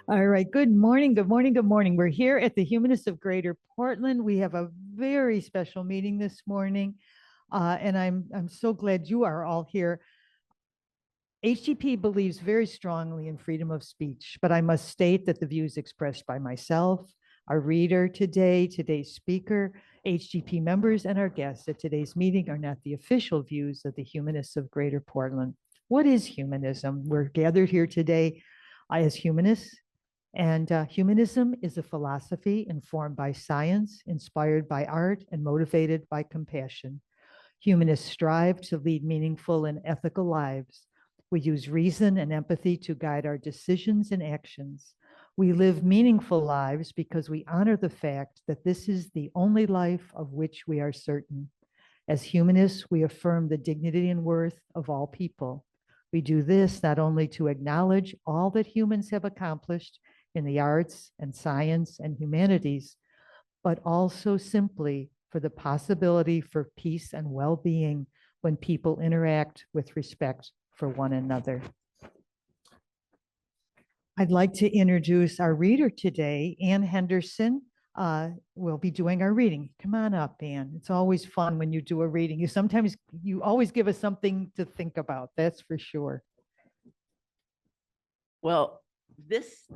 All right. Good morning. Good morning. Good morning. We're here at the Humanists of Greater Portland. We have a very special meeting this morning, and I'm so glad you are all here. HGP believes very strongly in freedom of speech, but I must state that the views expressed by myself, our reader today, today's speaker, HGP members, and our guests at today's meeting are not the official views of the Humanists of Greater Portland. What is humanism? We're gathered here today as humanists. And humanism is a philosophy informed by science, inspired by art, and motivated by compassion. Humanists strive to lead meaningful and ethical lives. We use reason and empathy to guide our decisions and actions. We live meaningful lives because we honor the fact that this is the only life of which we are certain. As humanists, we affirm the dignity and worth of all people. We do this not only to acknowledge all that humans have accomplished in the arts and science and humanities, but also simply for the possibility for peace and well-being when people interact with respect for one another. I'd like to introduce our reader today, Ann Henderson. Will be doing our reading. Come on up, Ann. It's always fun when you do a reading. You always give us something to think about, that's for sure. Well, this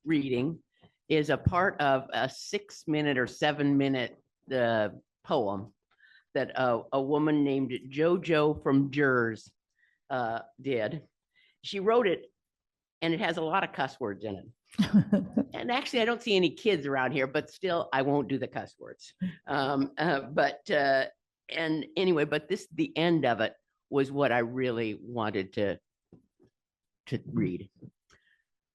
reading is a part of a 6-minute or 7-minute poem that a woman named JoJo from Jers did. She wrote it, and it has a lot of cuss words in it. And actually, I don't see any kids around here, but still, I won't do the cuss words. And anyway, but the end of it was what I really wanted to read.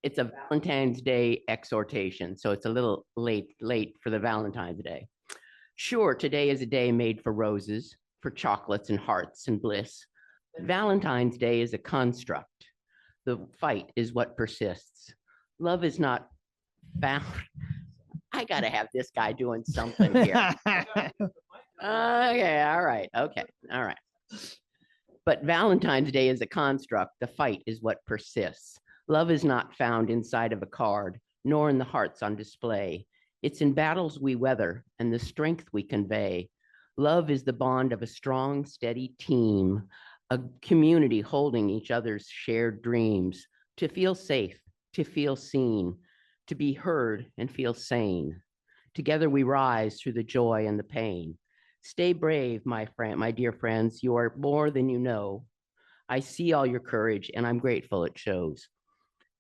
It's a Valentine's Day exhortation, so it's a little late for the Valentine's Day. Sure, today is a day made for roses, for chocolates and hearts and bliss. But Valentine's Day is a construct. The fight is what persists. Love is not found. I gotta have this guy doing something here. Okay, all right, okay, all right. But Valentine's Day is a construct. The fight is what persists. Love is not found inside of a card, nor in the hearts on display. It's in battles we weather and the strength we convey. Love is the bond of a strong, steady team, a community holding each other's shared dreams, to feel safe, to feel seen, to be heard and feel sane. Together we rise through the joy and the pain. Stay brave, my dear friends. You are more than you know. I see all your courage, and I'm grateful it shows.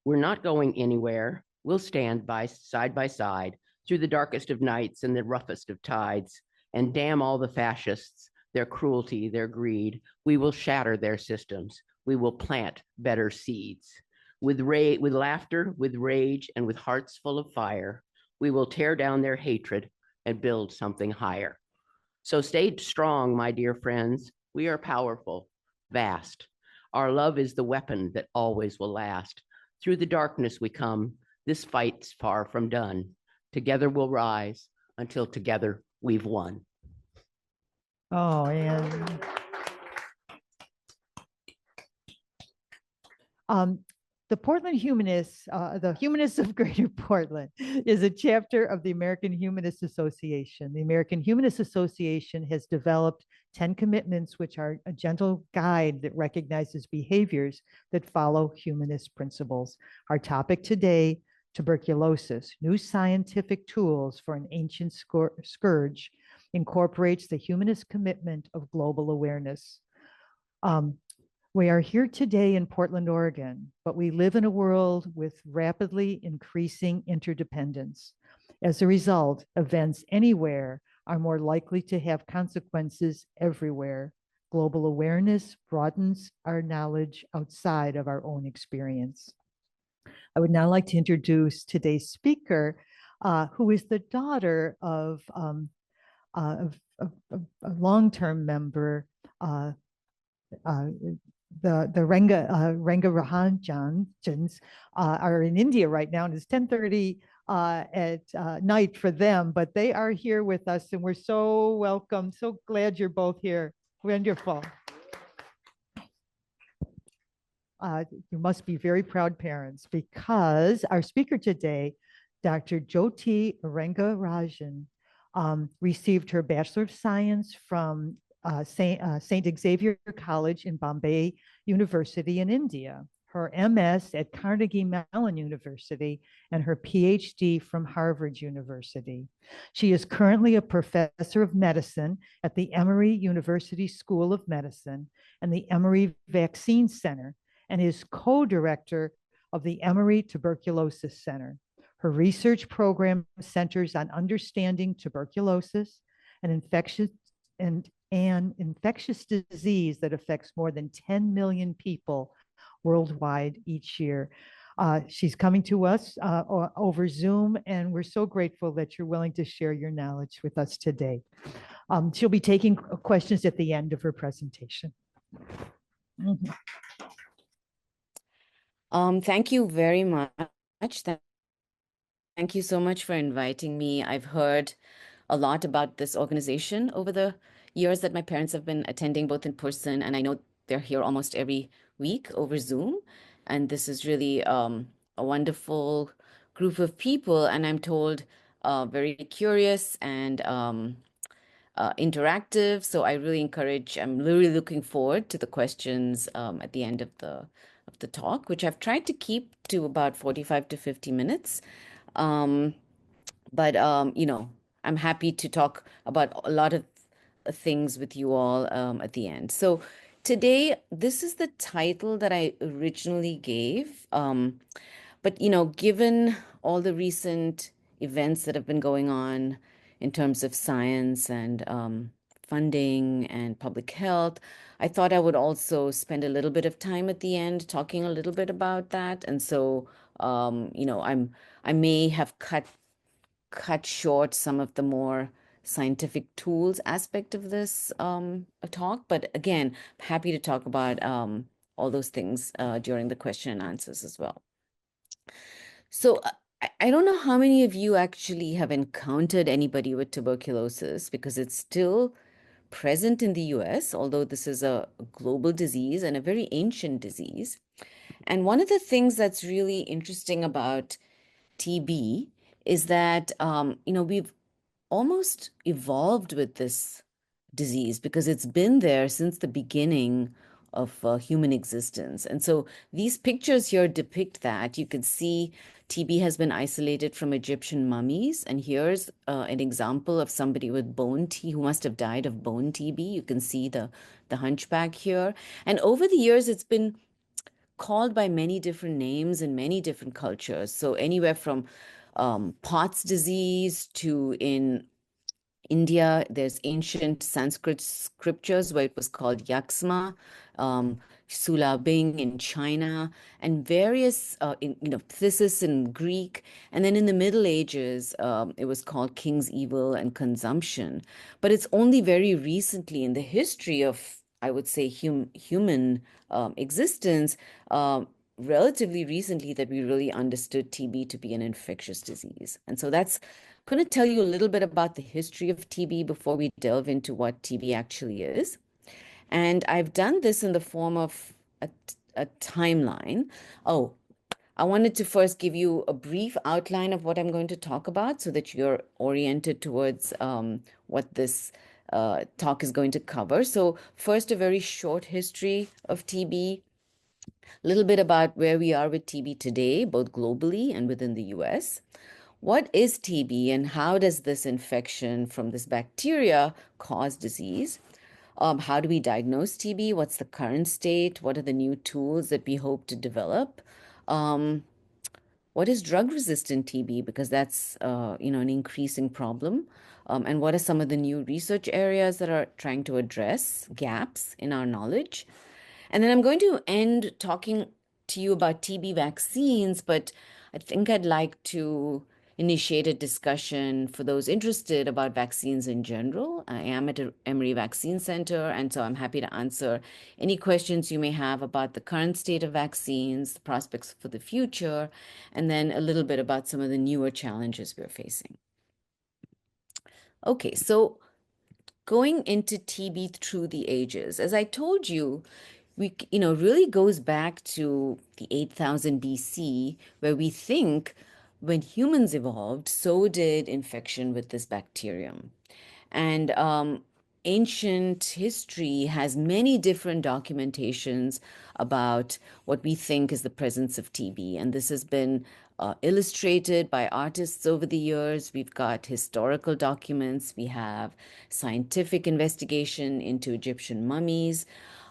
We're not going anywhere. We'll stand side by side through the darkest of nights and the roughest of tides, and damn all the fascists, their cruelty, their greed. We will shatter their systems. We will plant better seeds. With laughter, with rage, and with hearts full of fire, we will tear down their hatred and build something higher. So stay strong, my dear friends. We are powerful, vast. Our love is the weapon that always will last. Through the darkness we come. This fight's far from done. Together we'll rise until together we've won. Oh, and the Portland Humanists, the Humanists of Greater Portland, is a chapter of the American Humanist Association. The American Humanist Association has developed 10 commitments, which are a gentle guide that recognizes behaviors that follow humanist principles. Our topic today, tuberculosis, new scientific tools for an ancient scourge, incorporates the humanist commitment of global awareness. We are here today in Portland, Oregon, but we live in a world with rapidly increasing interdependence. As a result, events anywhere are more likely to have consequences everywhere. Global awareness broadens our knowledge outside of our own experience. I would now like to introduce today's speaker, who is the daughter of a long-term member, the Rengarajans are in India right now, and it's 10:30 at night for them, but they are here with us, and we're so welcome. So glad you're both here. Wonderful. You must be very proud parents because our speaker today, Dr. Jyothi Rengarajan, received her Bachelor of Science from St. Xavier College in Bombay University in India, her MS at Carnegie Mellon University, and her PhD from Harvard University. She is currently a professor of medicine at the Emory University School of Medicine and the Emory Vaccine Center, and is co-director of the Emory Tuberculosis Center. Her research program centers on understanding tuberculosis, an infectious disease that affects more than 10 million people worldwide each year. She's coming to us over Zoom, and we're so grateful that you're willing to share your knowledge with us today. She'll be taking questions at the end of her presentation. Thank you very much. Thank you so much for inviting me. I've heard a lot about this organization over the years that my parents have been attending both in person, and I know they're here almost every week over Zoom. And this is really a wonderful group of people, and I'm told very curious and interactive. So I really encourage, I'm really looking forward to the questions at the end of the talk, which I've tried to keep to about 45 to 50 minutes. But I'm happy to talk about a lot of things with you all at the end. So today, this is the title that I originally gave. But given all the recent events that have been going on in terms of science and funding and public health, I thought I would also spend a little bit of time at the end talking a little bit about that. And so, I may have cut short some of the more scientific tools aspect of this talk, but again, happy to talk about all those things during the question and answers as well. So I don't know how many of you actually have encountered anybody with tuberculosis, because it's still present in the US, although this is a global disease and a very ancient disease. And one of the things that's really interesting about TB is that, we've almost evolved with this disease because it's been there since the beginning of human existence. And so these pictures here depict that. You can see TB has been isolated from Egyptian mummies. And here's an example of somebody with bone TB who must have died of bone TB. You can see the hunchback here. And over the years, it's been called by many different names in many different cultures. So anywhere from Pott's disease to in India, there's ancient Sanskrit scriptures where it was called Yaksma, Sulabing in China, and various, Phthisis in Greek. And then in the Middle Ages, it was called King's Evil and Consumption. But it's only very recently in the history of, I would say, human existence, relatively recently, that we really understood TB to be an infectious disease. And so that's going to tell you a little bit about the history of TB before we delve into what TB actually is. And I've done this in the form of a timeline. Oh, I wanted to first give you a brief outline of what I'm going to talk about so that you're oriented towards what this talk is going to cover. So first, a very short history of TB, a little bit about where we are with TB today, both globally and within the US. What is TB and how does this infection from this bacteria cause disease? How do we diagnose TB? What's the current state? What are the new tools that we hope to develop? What is drug-resistant TB? Because that's an increasing problem. And what are some of the new research areas that are trying to address gaps in our knowledge? And then I'm going to end talking to you about TB vaccines, but I think I'd like to initiate a discussion for those interested about vaccines in general. I am at Emory Vaccine Center, and so I'm happy to answer any questions you may have about the current state of vaccines, the prospects for the future, and then a little bit about some of the newer challenges we're facing. Okay, so going into TB through the ages, as I told you, really goes back to the 8,000 BC, where we think when humans evolved, so did infection with this bacterium. And ancient history has many different documentations about what we think is the presence of TB. And this has been illustrated by artists over the years. We've got historical documents. We have scientific investigation into Egyptian mummies.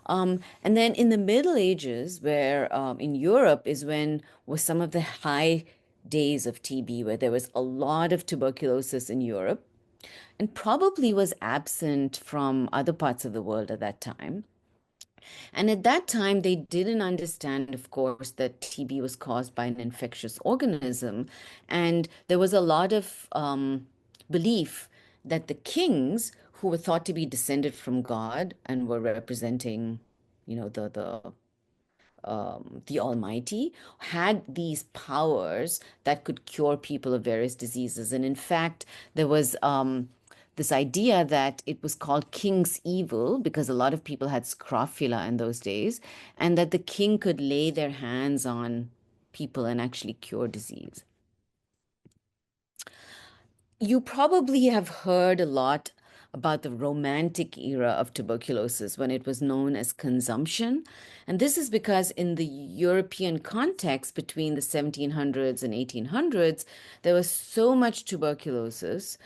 And then in the Middle Ages, where in Europe is when was some of the high days of TB, where there was a lot of tuberculosis in Europe and probably was absent from other parts of the world at that time. And at that time, they didn't understand, of course, that TB was caused by an infectious organism. And there was a lot of belief that the kings, who were thought to be descended from God and were representing, the Almighty, had these powers that could cure people of various diseases. And in fact, there was this idea that it was called king's evil because a lot of people had scrofula in those days, and that the king could lay their hands on people and actually cure disease. You probably have heard a lot about the Romantic era of tuberculosis when it was known as consumption. And this is because in the European context between the 1700s and 1800s, there was so much tuberculosis.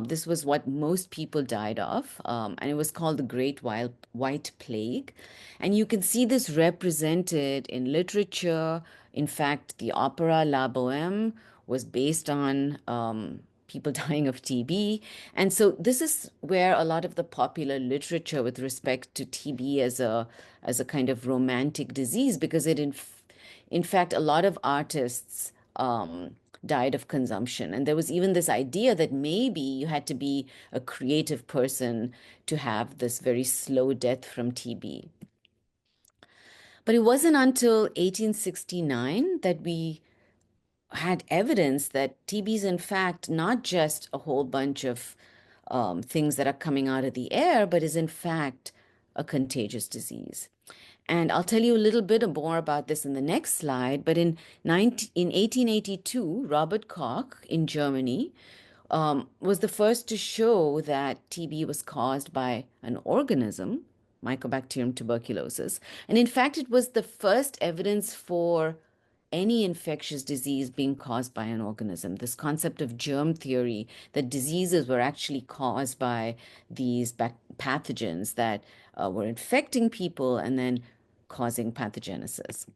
This was what most people died of, and it was called the Great White Plague. And you can see this represented in literature. In fact, the opera La Bohème was based on people dying of TB. And so this is where a lot of the popular literature with respect to TB as a kind of romantic disease, because in fact, a lot of artists died of consumption. And there was even this idea that maybe you had to be a creative person to have this very slow death from TB. But it wasn't until 1869 that we had evidence that TB is in fact not just a whole bunch of things that are coming out of the air, but is in fact a contagious disease. And I'll tell you a little bit more about this in the next slide. But in 1882, Robert Koch in Germany was the first to show that TB was caused by an organism, Mycobacterium tuberculosis. And in fact, it was the first evidence for any infectious disease being caused by an organism. This concept of germ theory, that diseases were actually caused by these pathogens that were infecting people and then causing pathogenesis.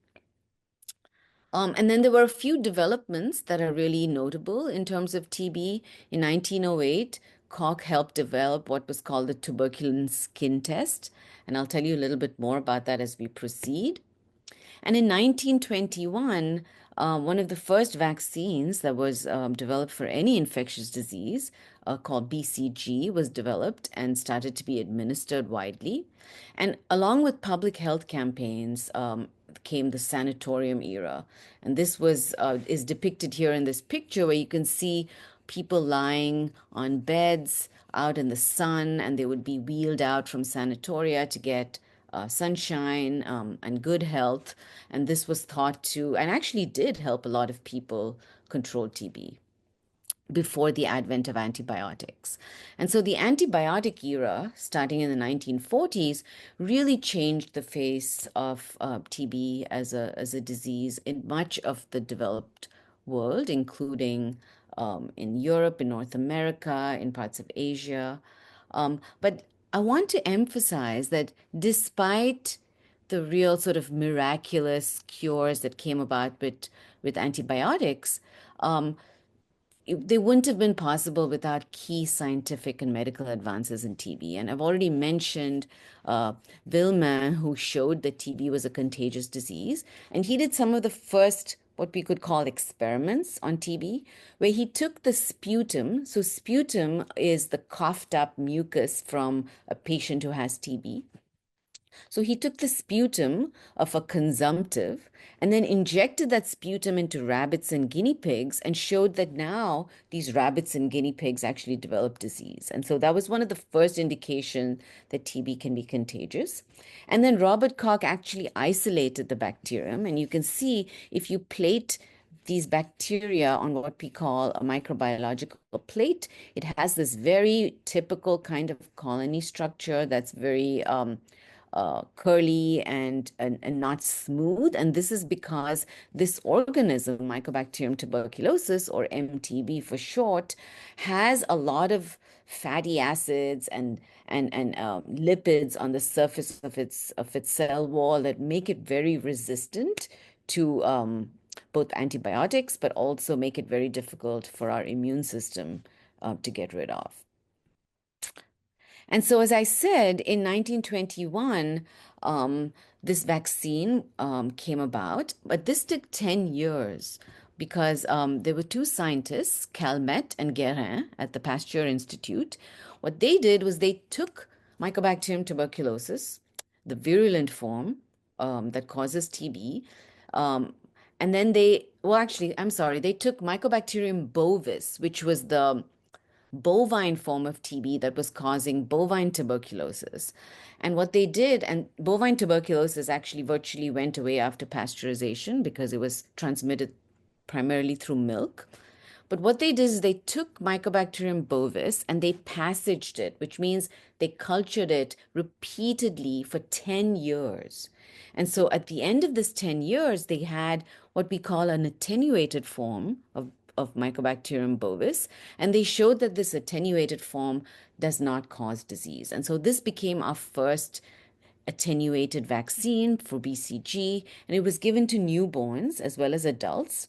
And then there were a few developments that are really notable in terms of TB. In 1908, Koch helped develop what was called the tuberculin skin test. And I'll tell you a little bit more about that as we proceed. And in 1921, one of the first vaccines that was developed for any infectious disease, called BCG, was developed and started to be administered widely. And along with public health campaigns came the sanatorium era. And this is depicted here in this picture, where you can see people lying on beds out in the sun, and they would be wheeled out from sanatoria to get sunshine and good health. And this was thought to, and actually did help a lot of people control TB before the advent of antibiotics. And so the antibiotic era, starting in the 1940s, really changed the face of TB as a disease in much of the developed world, including in Europe, in North America, in parts of Asia. But I want to emphasize that despite the real sort of miraculous cures that came about with antibiotics, they wouldn't have been possible without key scientific and medical advances in TB. And I've already mentioned Villemin, who showed that TB was a contagious disease. And he did some of the first, what we could call experiments on TB, where he took the sputum. So sputum is the coughed up mucus from a patient who has TB. So he took the sputum of a consumptive and then injected that sputum into rabbits and guinea pigs and showed that now these rabbits and guinea pigs actually develop disease. And so that was one of the first indication that TB can be contagious. And then Robert Koch actually isolated the bacterium. And you can see if you plate these bacteria on what we call a microbiological plate, it has this very typical kind of colony structure that's very curly and not smooth. And this is because this organism, Mycobacterium tuberculosis, or MTB for short, has a lot of fatty acids and lipids on the surface of its cell wall that make it very resistant to both antibiotics, but also make it very difficult for our immune system to get rid of. And so, as I said, in 1921, this vaccine came about, but this took 10 years because there were two scientists, Calmette and Guérin, at the Pasteur Institute. What they did was they took Mycobacterium tuberculosis, the virulent form that causes TB, and then they took Mycobacterium bovis, which was the bovine form of TB that was causing bovine tuberculosis. And what they did, and bovine tuberculosis actually virtually went away after pasteurization because it was transmitted primarily through milk. But what they did is they took Mycobacterium bovis and they passaged it, which means they cultured it repeatedly for 10 years. And so at the end of this 10 years, they had what we call an attenuated form of Mycobacterium bovis, and they showed that this attenuated form does not cause disease. And so this became our first attenuated vaccine for BCG, and it was given to newborns as well as adults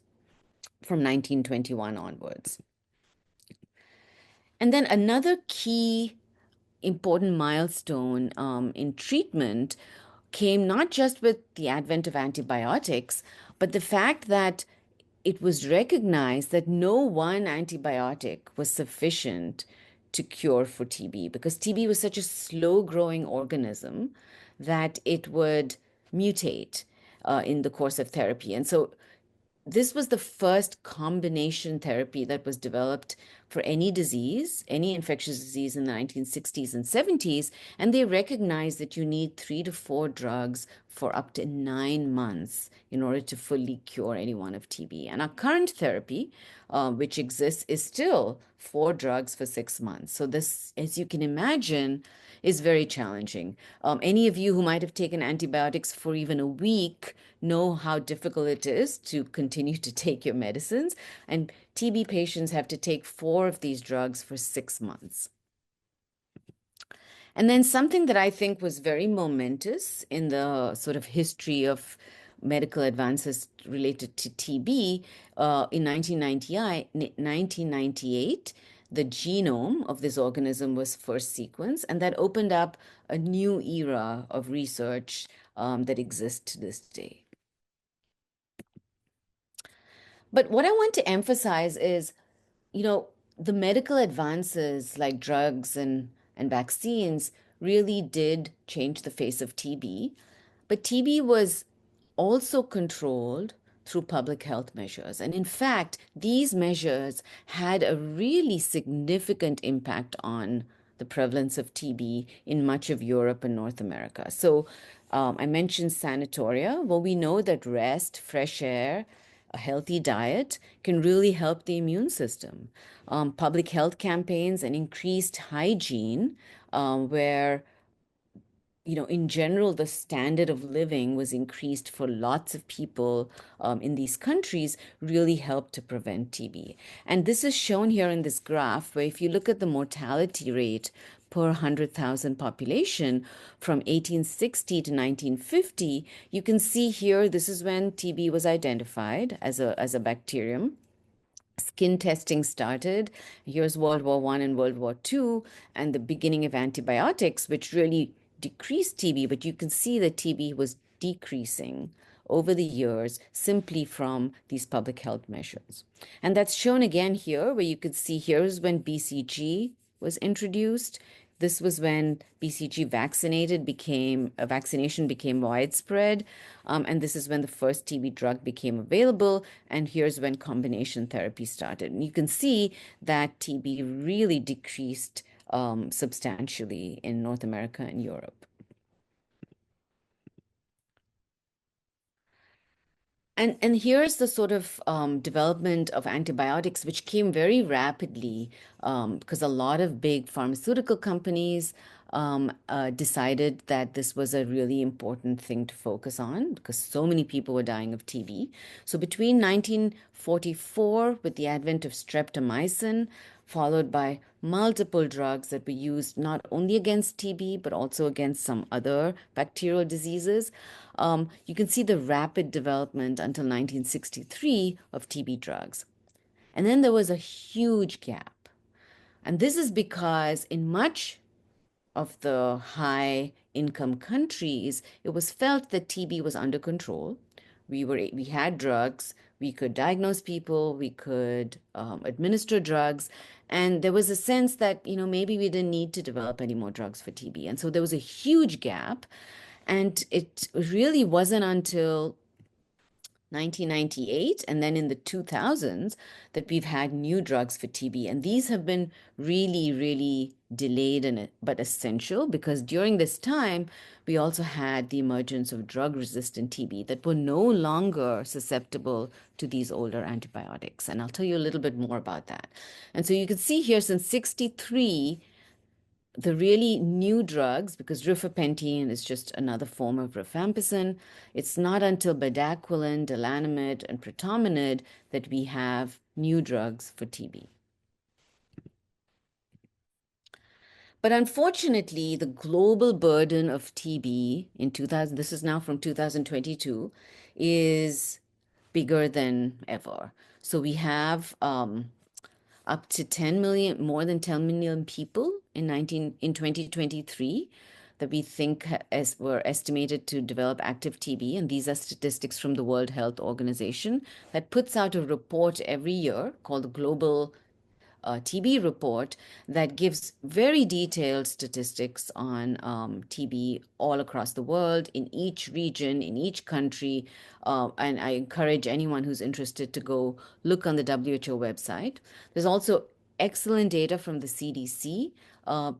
from 1921 onwards. And then another key important milestone in treatment came not just with the advent of antibiotics, but the fact that it was recognized that no one antibiotic was sufficient to cure for TB because TB was such a slow-growing organism that it would mutate in the course of therapy. And so this was the first combination therapy that was developed for any disease, any infectious disease in the 1960s and 70s. And they recognized that you need 3 to 4 drugs for up to 9 months in order to fully cure anyone of TB. And our current therapy, which exists, is still 4 drugs for 6 months. So this, as you can imagine, is very challenging. Any of you who might have taken antibiotics for even a week know how difficult it is to continue to take your medicines. And TB patients have to take 4 of these drugs for 6 months. And then something that I think was very momentous in the sort of history of medical advances related to TB, in 1998, the genome of this organism was first sequenced, and that opened up a new era of research that exists to this day. But what I want to emphasize is, the medical advances like drugs and vaccines really did change the face of TB, but TB was also controlled through public health measures. And in fact, these measures had a really significant impact on the prevalence of TB in much of Europe and North America. So I mentioned sanatoria. Well, we know that rest, fresh air, a healthy diet can really help the immune system. Public health campaigns and increased hygiene, where in general, the standard of living was increased for lots of people in these countries, really helped to prevent TB. And this is shown here in this graph, where if you look at the mortality rate per 100,000 population from 1860 to 1950, you can see here, this is when TB was identified as a bacterium. Skin testing started. Here's World War I and World War II, and the beginning of antibiotics, which really decreased TB, but you can see that TB was decreasing over the years simply from these public health measures. And that's shown again here, where you could see here's when BCG was introduced. This was when BCG vaccination became widespread. And this is when the first TB drug became available. And here's when combination therapy started. And you can see that TB really decreased substantially in North America and Europe. And here's the sort of development of antibiotics, which came very rapidly because a lot of big pharmaceutical companies decided that this was a really important thing to focus on because so many people were dying of TB. So between 1944, with the advent of streptomycin, followed by multiple drugs that were used not only against TB, but also against some other bacterial diseases, you can see the rapid development until 1963 of TB drugs. And then there was a huge gap. And this is because in much of the high income countries, it was felt that TB was under control. We had drugs, we could diagnose people, we could administer drugs, and there was a sense that, maybe we didn't need to develop any more drugs for TB. And so there was a huge gap. And it really wasn't until 1998 and then in the 2000s that we've had new drugs for TB. And these have been really, really delayed but essential because during this time, we also had the emergence of drug-resistant TB that were no longer susceptible to these older antibiotics. And I'll tell you a little bit more about that. And so you can see here since 63, the really new drugs, because rifapentine is just another form of rifampicin, it's not until bedaquiline, delanimid, and pretomanid that we have new drugs for TB. But unfortunately, the global burden of TB in 2000, this is now from 2022, is bigger than ever. So we have up to 10 million, more than 10 million people in 2023 that we think were estimated to develop active TB. And these are statistics from the World Health Organization that puts out a report every year called the Global TB report that gives very detailed statistics on TB all across the world, in each region, in each country. And I encourage anyone who's interested to go look on the WHO website. There's also excellent data from the CDC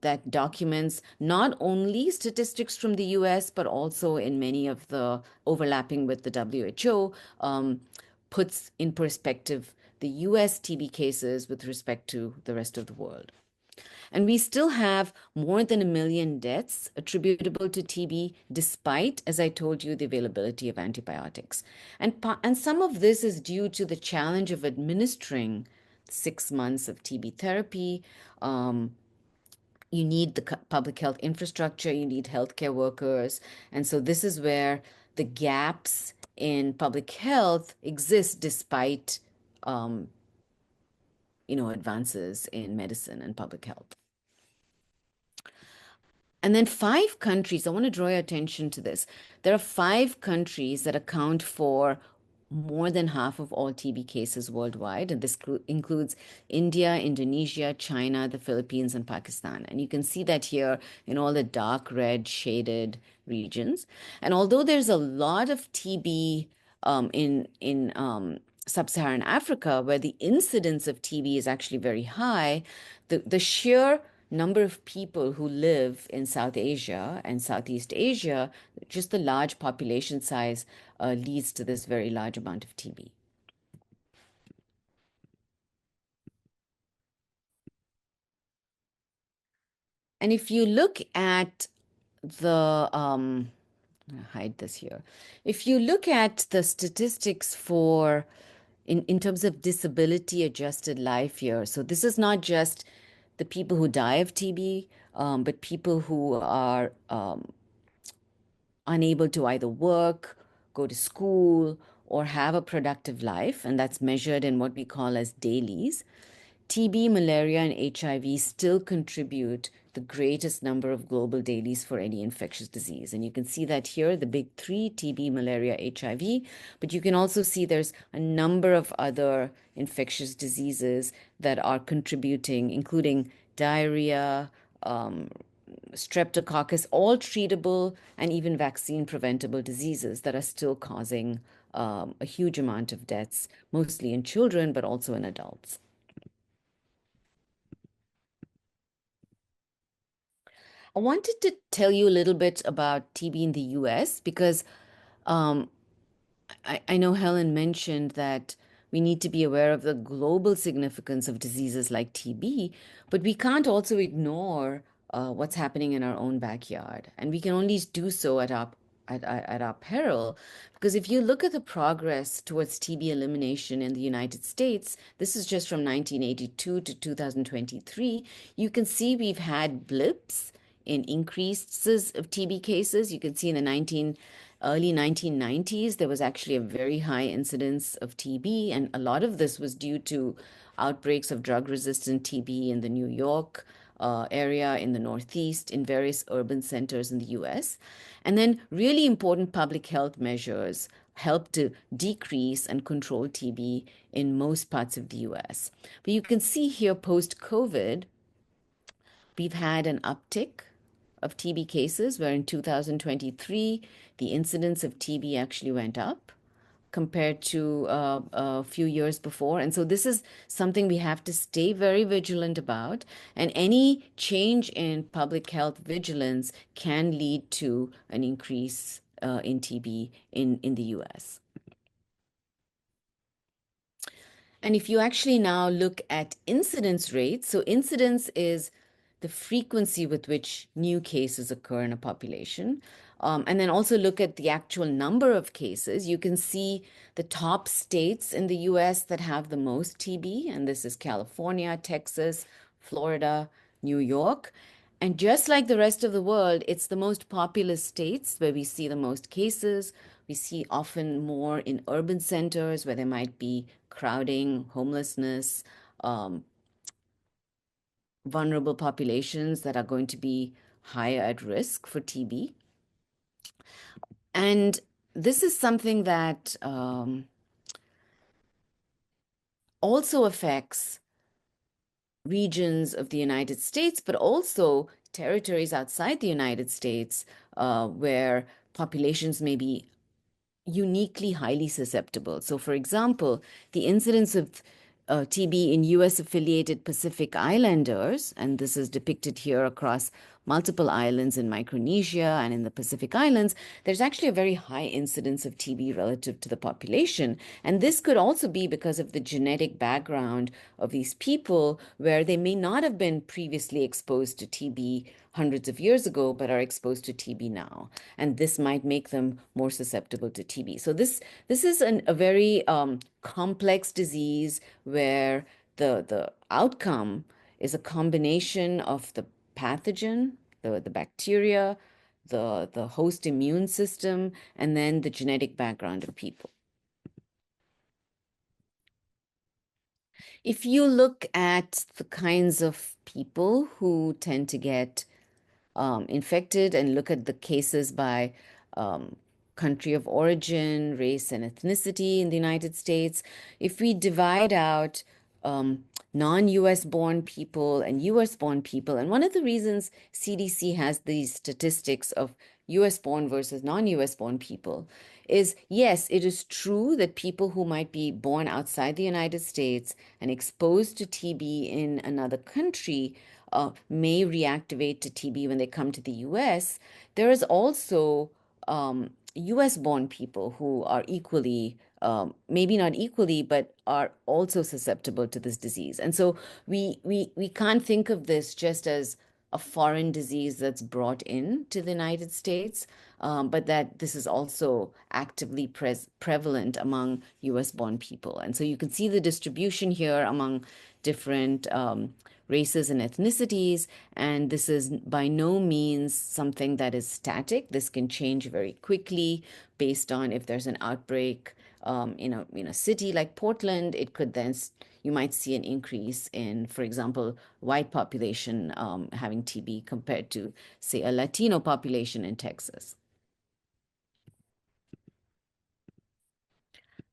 that documents not only statistics from the US, but also in many of the overlapping with the WHO, puts in perspective the US TB cases with respect to the rest of the world. And we still have more than 1 million deaths attributable to TB, despite, as I told you, the availability of antibiotics. And some of this is due to the challenge of administering 6 months of TB therapy. You need the public health infrastructure, you need healthcare workers. And so this is where the gaps in public health exist despite advances in medicine and public health. And then 5 countries, I want to draw your attention to this. There are 5 countries that account for more than half of all TB cases worldwide. And this includes India, Indonesia, China, the Philippines, and Pakistan. And you can see that here in all the dark red shaded regions. And although there's a lot of TB in sub-Saharan Africa, where the incidence of TB is actually very high, the sheer number of people who live in South Asia and Southeast Asia, just the large population size leads to this very large amount of TB. And if you look at the, hide this here. If you look at the statistics for, in terms of disability adjusted life years, so this is not just the people who die of TB, but people who are unable to either work, go to school, or have a productive life, and that's measured in what we call as dailies. TB, malaria, and HIV still contribute the greatest number of global dailies for any infectious disease. And you can see that here, the big 3, TB, malaria, HIV, but you can also see there's a number of other infectious diseases that are contributing, including diarrhea, streptococcus, all treatable and even vaccine preventable diseases that are still causing a huge amount of deaths, mostly in children, but also in adults. I wanted to tell you a little bit about TB in the US because um, I know Helen mentioned that we need to be aware of the global significance of diseases like TB, but we can't also ignore what's happening in our own backyard. And we can only do so at our peril. Because if you look at the progress towards TB elimination in the United States, this is just from 1982 to 2023, you can see we've had blips in increases of TB cases. You can see in the early 1990s, there was actually a very high incidence of TB, and a lot of this was due to outbreaks of drug-resistant TB in the New York area, in the Northeast, in various urban centers in the US. And then really important public health measures helped to decrease and control TB in most parts of the US. But you can see here post-COVID, we've had an uptick of TB cases, where in 2023, the incidence of TB actually went up compared to a few years before. And so this is something we have to stay very vigilant about. And any change in public health vigilance can lead to an increase in TB in the US. And if you actually now look at incidence rates, so incidence is the frequency with which new cases occur in a population. And then also look at the actual number of cases. You can see the top states in the US that have the most TB, and this is California, Texas, Florida, New York. And just like the rest of the world, it's the most populous states where we see the most cases. We see often more in urban centers where there might be crowding, homelessness, vulnerable populations that are going to be higher at risk for TB. And this is something that also affects regions of the United States, but also territories outside the United States where populations may be uniquely highly susceptible. So, for example, the incidence of TB in US-affiliated Pacific Islanders, and this is depicted here across multiple islands in Micronesia and in the Pacific Islands, there's actually a very high incidence of TB relative to the population. And this could also be because of the genetic background of these people, where they may not have been previously exposed to TB hundreds of years ago, but are exposed to TB now. And this might make them more susceptible to TB. So this is a very complex disease where the outcome is a combination of the pathogen, the bacteria, the host immune system, and then the genetic background of people. If you look at the kinds of people who tend to get infected and look at the cases by country of origin, race, and ethnicity in the United States, if we divide out non-US born people and US born people, and one of the reasons CDC has these statistics of US born versus non-US born people is, yes, it is true that people who might be born outside the United States and exposed to TB in another country may reactivate to TB when they come to the US. There is also US born people who are equally, maybe not equally, but are also susceptible to this disease. And so we can't think of this just as a foreign disease that's brought in to the United States, but that this is also actively prevalent among US born people. And so you can see the distribution here among different races and ethnicities, and this is by no means something that is static. This can change very quickly based on if there's an outbreak in a city like Portland. It could then, you might see an increase in, for example, white population having TB compared to, say, a Latino population in Texas.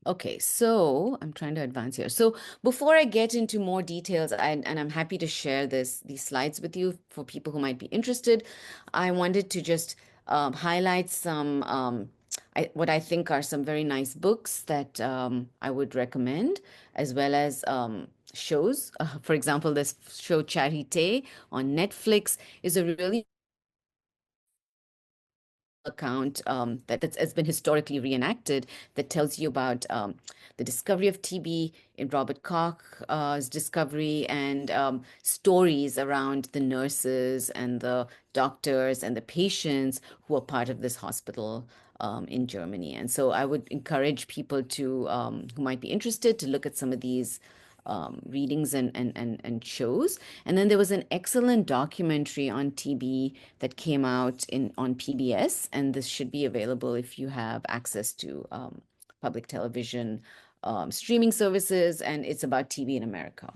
Okay, so I'm trying to advance here. So before I get into more details, and I'm happy to share these slides with you for people who might be interested, I wanted to just highlight some what I think are some very nice books that I would recommend, as well as shows. For example, this show Charité on Netflix is a really account that has been historically reenacted that tells you about the discovery of TB in Robert Koch's discovery and stories around the nurses and the doctors and the patients who are part of this hospital in Germany. And so I would encourage people to who might be interested to look at some of these readings and shows. And then there was an excellent documentary on TB that came out on PBS, and this should be available if you have access to public television streaming services, and it's about TB in America.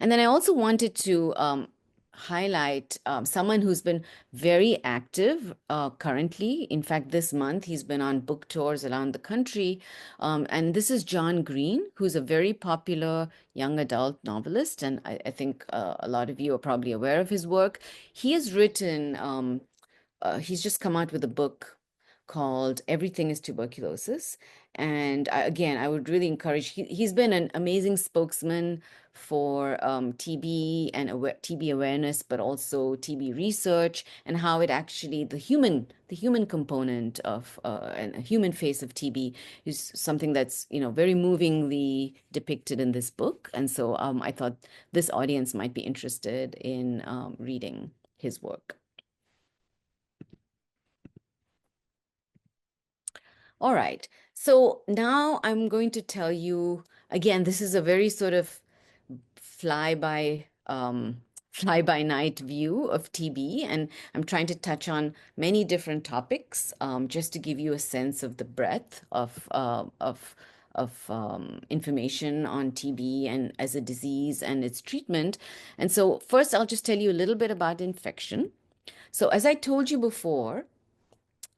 And then I also wanted to highlight someone who's been very active currently. In fact, this month he's been on book tours around the country. And this is John Green, who's a very popular young adult novelist. And I think a lot of you are probably aware of his work. He has written, he's just come out with a book called Everything is Tuberculosis. And again, I would really encourage, he's been an amazing spokesman for TB and TB awareness, but also TB research and how it actually, the human component of and a human face of TB is something that's, very movingly depicted in this book. And so I thought this audience might be interested in reading his work. All right. So now I'm going to tell you, again, this is a very sort of fly by night view of TB, and I'm trying to touch on many different topics just to give you a sense of the breadth of information on TB and as a disease and its treatment. And so first, I'll just tell you a little bit about infection. So as I told you before,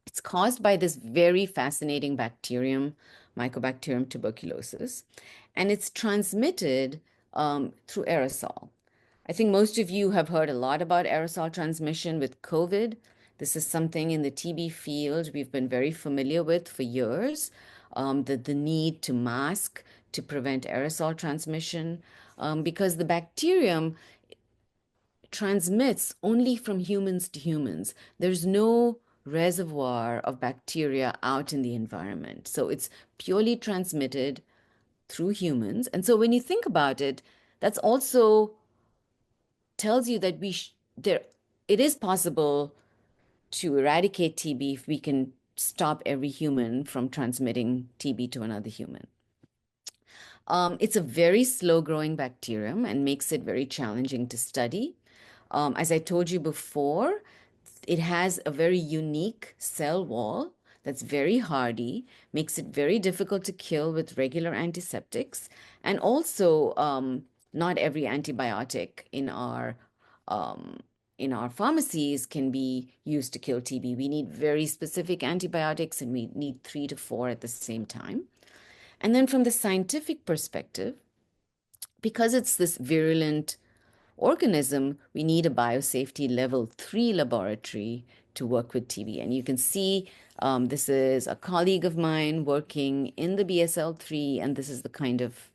it's caused by this very fascinating bacterium, Mycobacterium tuberculosis, and it's transmitted through aerosol. I think most of you have heard a lot about aerosol transmission with COVID. This is something in the TB field we've been very familiar with for years, the need to mask to prevent aerosol transmission, because the bacterium transmits only from humans to humans. There's no reservoir of bacteria out in the environment. So it's purely transmitted through humans. And so when you think about it, that's also tells you that it is possible to eradicate TB if we can stop every human from transmitting TB to another human. It's a very slow-growing bacterium and makes it very challenging to study. As I told you before, it has a very unique cell wall that's very hardy, makes it very difficult to kill with regular antiseptics, and also not every antibiotic in our pharmacies can be used to kill TB. We need very specific antibiotics, and we need 3 to 4 at the same time. And then from the scientific perspective, because it's this virulent organism, we need a biosafety level 3 laboratory to work with TB. And you can see this is a colleague of mine working in the BSL-3, and this is the kind of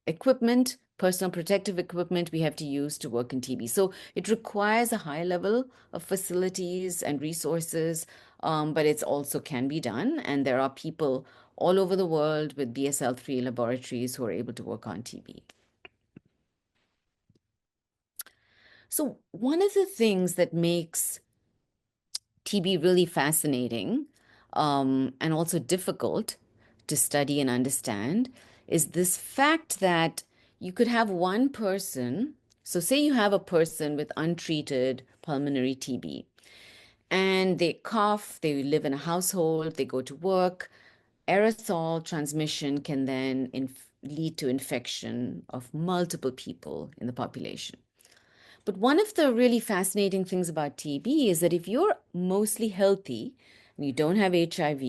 equipment, personal protective equipment we have to use to work in TB. So it requires a high level of facilities and resources, but it's also can be done. And there are people all over the world with BSL-3 laboratories who are able to work on TB. So one of the things that makes TB really fascinating and also difficult to study and understand is this fact that you could have one person, so say you have a person with untreated pulmonary TB, and they cough, they live in a household, they go to work, aerosol transmission can then lead to infection of multiple people in the population. But one of the really fascinating things about TB is that if you're mostly healthy and you don't have HIV,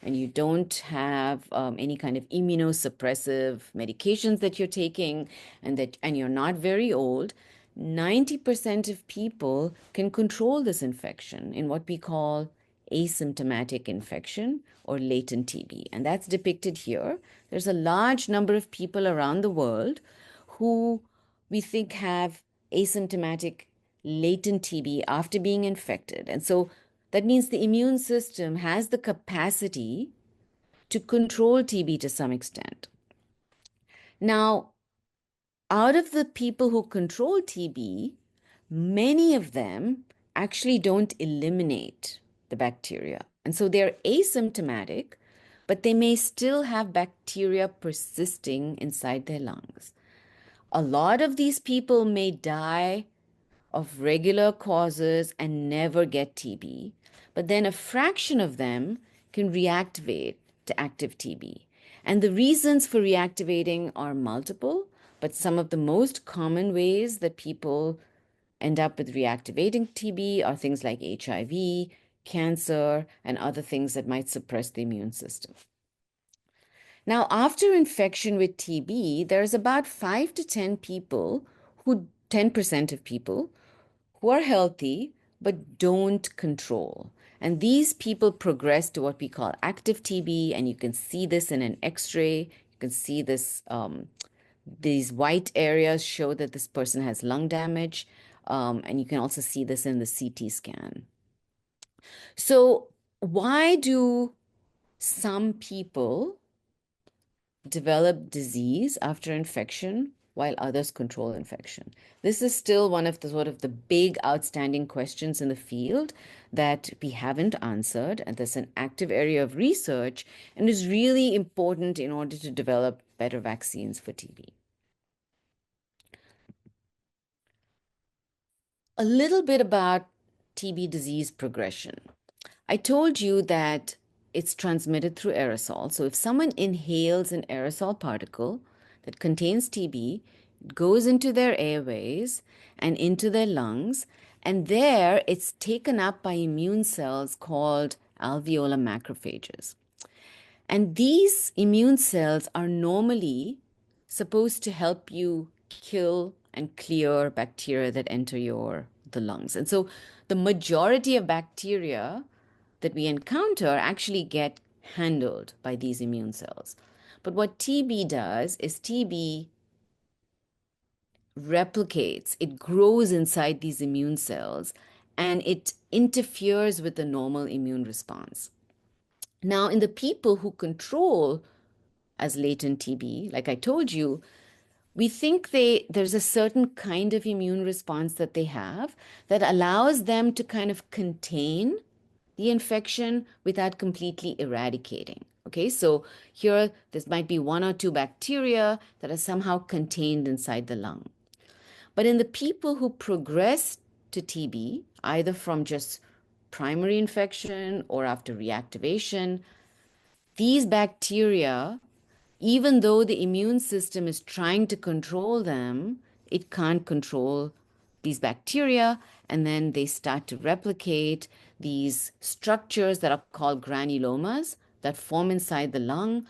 and you don't have any kind of immunosuppressive medications that you're taking, and you're not very old, 90% of people can control this infection in what we call asymptomatic infection or latent TB. And that's depicted here. There's a large number of people around the world who we think have asymptomatic latent TB after being infected. And so that means the immune system has the capacity to control TB to some extent. Now, out of the people who control TB, many of them actually don't eliminate the bacteria. And so they're asymptomatic, but they may still have bacteria persisting inside their lungs. A lot of these people may die of regular causes and never get TB, but then a fraction of them can reactivate to active TB. And the reasons for reactivating are multiple, but some of the most common ways that people end up with reactivating TB are things like HIV, cancer, and other things that might suppress the immune system. Now, after infection with TB, there's about 5 to 10 people 10% of people who are healthy but don't control. And these people progress to what we call active TB, and you can see this in an X-ray. You can see this, these white areas show that this person has lung damage, and you can also see this in the CT scan. So why do some people develop disease after infection while others control infection? This is still one of the sort of the big outstanding questions in the field that we haven't answered, and there's an active area of research and is really important in order to develop better vaccines for TB. A little bit about TB disease progression. I told you that it's transmitted through aerosol. So if someone inhales an aerosol particle that contains TB, it goes into their airways and into their lungs, and there it's taken up by immune cells called alveolar macrophages. And these immune cells are normally supposed to help you kill and clear bacteria that enter the lungs. And so the majority of bacteria that we encounter actually get handled by these immune cells. But what TB does is TB replicates, it grows inside these immune cells, and it interferes with the normal immune response. Now, in the people who control as latent TB, like I told you, we think there's a certain kind of immune response that they have that allows them to kind of contain the infection without completely eradicating. Okay, so here, this might be 1 or 2 bacteria that are somehow contained inside the lung. But in the people who progress to TB, either from just primary infection or after reactivation, these bacteria, even though the immune system is trying to control them, it can't control these bacteria, and then they start to replicate these structures that are called granulomas that form inside the lung.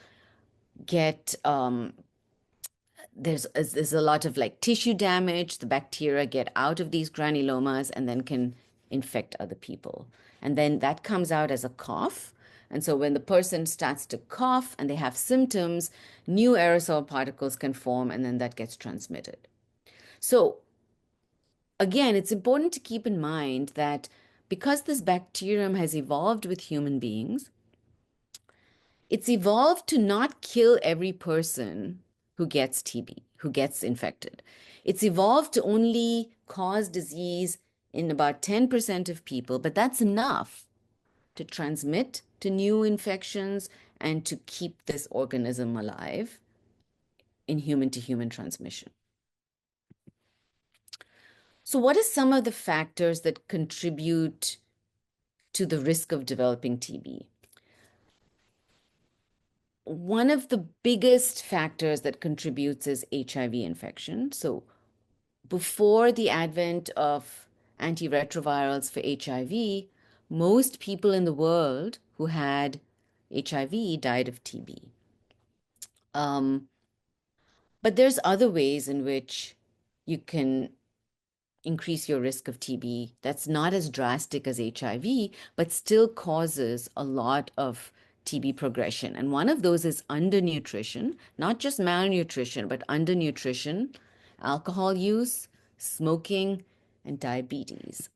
There's a lot of like tissue damage. The bacteria get out of these granulomas and then can infect other people. And then that comes out as a cough. And so when the person starts to cough and they have symptoms, new aerosol particles can form, and then that gets transmitted. So again, it's important to keep in mind that because this bacterium has evolved with human beings, it's evolved to not kill every person who gets TB, who gets infected. It's evolved to only cause disease in about 10% of people, but that's enough to transmit to new infections and to keep this organism alive in human-to-human transmission. So what are some of the factors that contribute to the risk of developing TB? One of the biggest factors that contributes is HIV infection. So before the advent of antiretrovirals for HIV, most people in the world who had HIV died of TB. But there's other ways in which you can increase your risk of TB that's not as drastic as HIV, but still causes a lot of TB progression. And one of those is undernutrition, not just malnutrition, but undernutrition, alcohol use, smoking, and diabetes.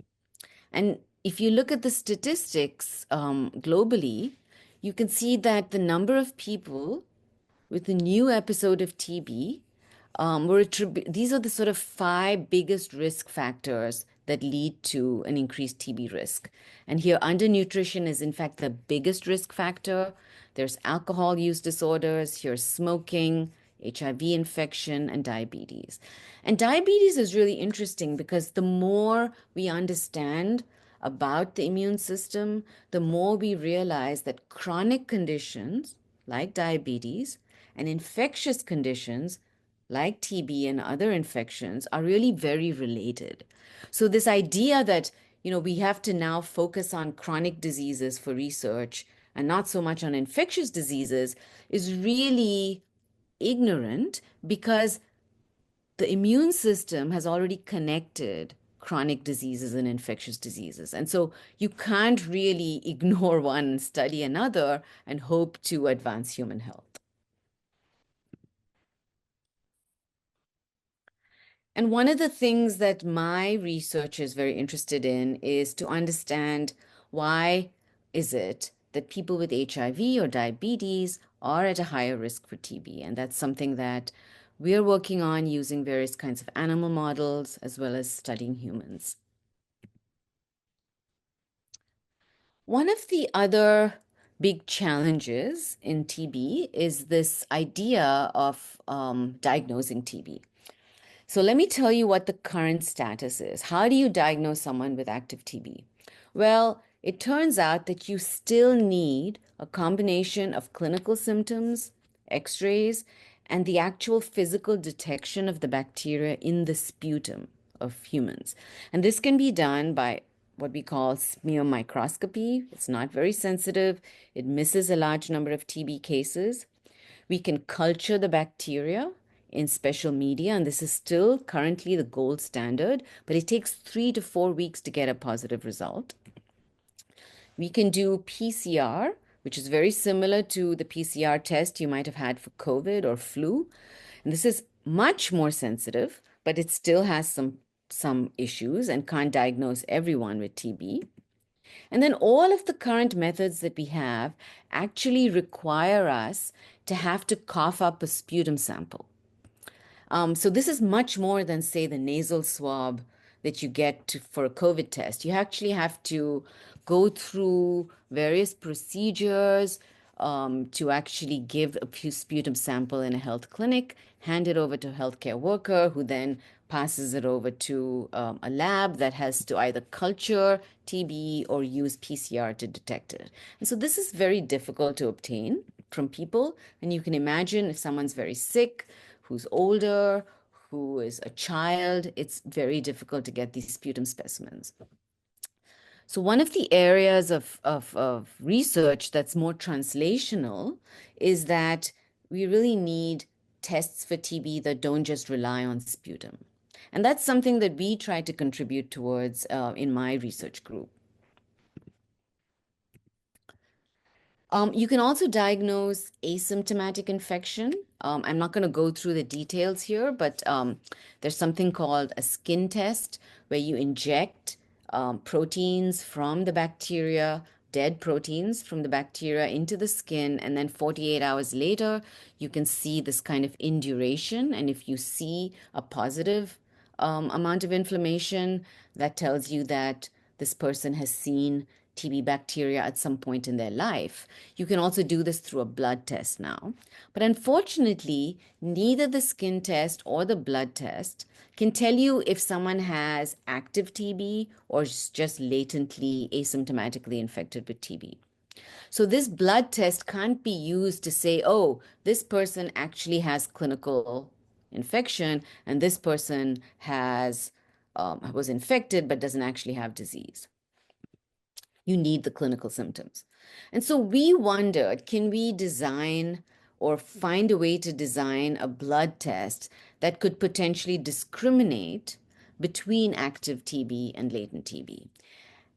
And if you look at the statistics globally, you can see that the number of people with a new episode of TB these are the sort of 5 biggest risk factors that lead to an increased TB risk. And here, undernutrition is in fact the biggest risk factor. There's alcohol use disorders, here's smoking, HIV infection, and diabetes. And diabetes is really interesting because the more we understand about the immune system, the more we realize that chronic conditions like diabetes and infectious conditions like TB and other infections are really very related. So this idea that, we have to now focus on chronic diseases for research and not so much on infectious diseases is really ignorant because the immune system has already connected chronic diseases and infectious diseases. And so you can't really ignore one and study another and hope to advance human health. And one of the things that my research is very interested in is to understand why is it that people with HIV or diabetes are at a higher risk for TB. And that's something that we're working on using various kinds of animal models as well as studying humans. One of the other big challenges in TB is this idea of diagnosing TB. So let me tell you what the current status is. How do you diagnose someone with active TB? Well, it turns out that you still need a combination of clinical symptoms, x-rays, and the actual physical detection of the bacteria in the sputum of humans. And this can be done by what we call smear microscopy. It's not very sensitive. It misses a large number of TB cases. We can culture the bacteria in special media, and this is still currently the gold standard, but it takes 3 to 4 weeks to get a positive result. We can do PCR, which is very similar to the PCR test you might have had for COVID or flu. And this is much more sensitive, but it still has some issues and can't diagnose everyone with TB. And then all of the current methods that we have actually require us to have to cough up a sputum sample. So this is much more than, say, the nasal swab that you get for a COVID test. You actually have to go through various procedures to actually give a sputum sample in a health clinic, hand it over to a healthcare worker who then passes it over to a lab that has to either culture TB or use PCR to detect it. And so this is very difficult to obtain from people. And you can imagine if someone's very sick, who's older, who is a child, it's very difficult to get these sputum specimens. So one of the areas of research that's more translational is that we really need tests for TB that don't just rely on sputum. And that's something that we try to contribute towards in my research group. You can also diagnose asymptomatic infection. I'm not going to go through the details here, but there's something called a skin test where you inject proteins from the bacteria, dead proteins from the bacteria into the skin, and then 48 hours later, you can see this kind of induration. And if you see a positive amount of inflammation, that tells you that this person has seen TB bacteria at some point in their life. You can also do this through a blood test now. But unfortunately, neither the skin test or the blood test can tell you if someone has active TB or is just latently asymptomatically infected with TB. So this blood test can't be used to say, oh, this person actually has clinical infection and this person was infected but doesn't actually have disease. you need the clinical symptoms. And so we wondered, can we design or find a way to design a blood test that could potentially discriminate between active TB and latent TB?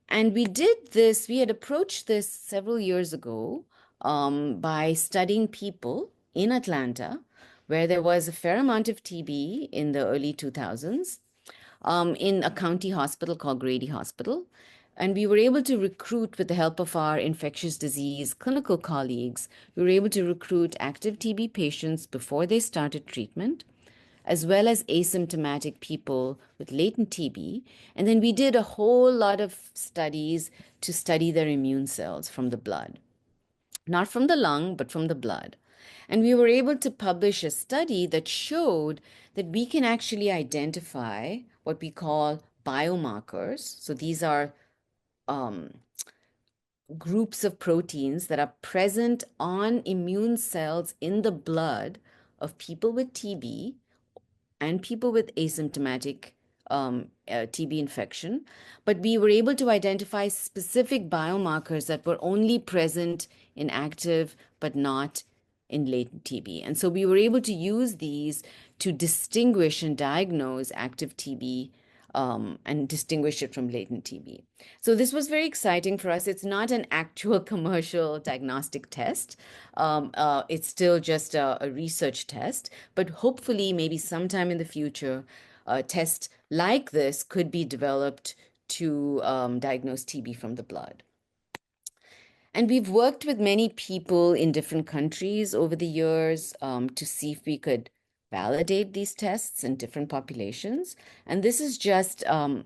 And we did this, we had approached this several years ago by studying people in Atlanta, where there was a fair amount of TB in the early 2000s, in a county hospital called Grady Hospital. And we were able to recruit, with the help of our infectious disease clinical colleagues, we were able to recruit active TB patients before they started treatment, as well as asymptomatic people with latent TB. And then we did a whole lot of studies to study their immune cells from the blood, not from the lung, but from the blood. And we were able to publish a study that showed that we can actually identify what we call biomarkers. So these are groups of proteins that are present on immune cells in the blood of people with TB and people with asymptomatic TB infection. But we were able to identify specific biomarkers that were only present in active but not in latent TB. And so we were able to use these to distinguish and diagnose active TB and distinguish it from latent TB. So this was very exciting for us. It's not an actual commercial diagnostic test. It's still just a research test, but hopefully maybe sometime in the future, a test like this could be developed to diagnose TB from the blood. And we've worked with many people in different countries over the years to see if we could validate these tests in different populations. And this is just an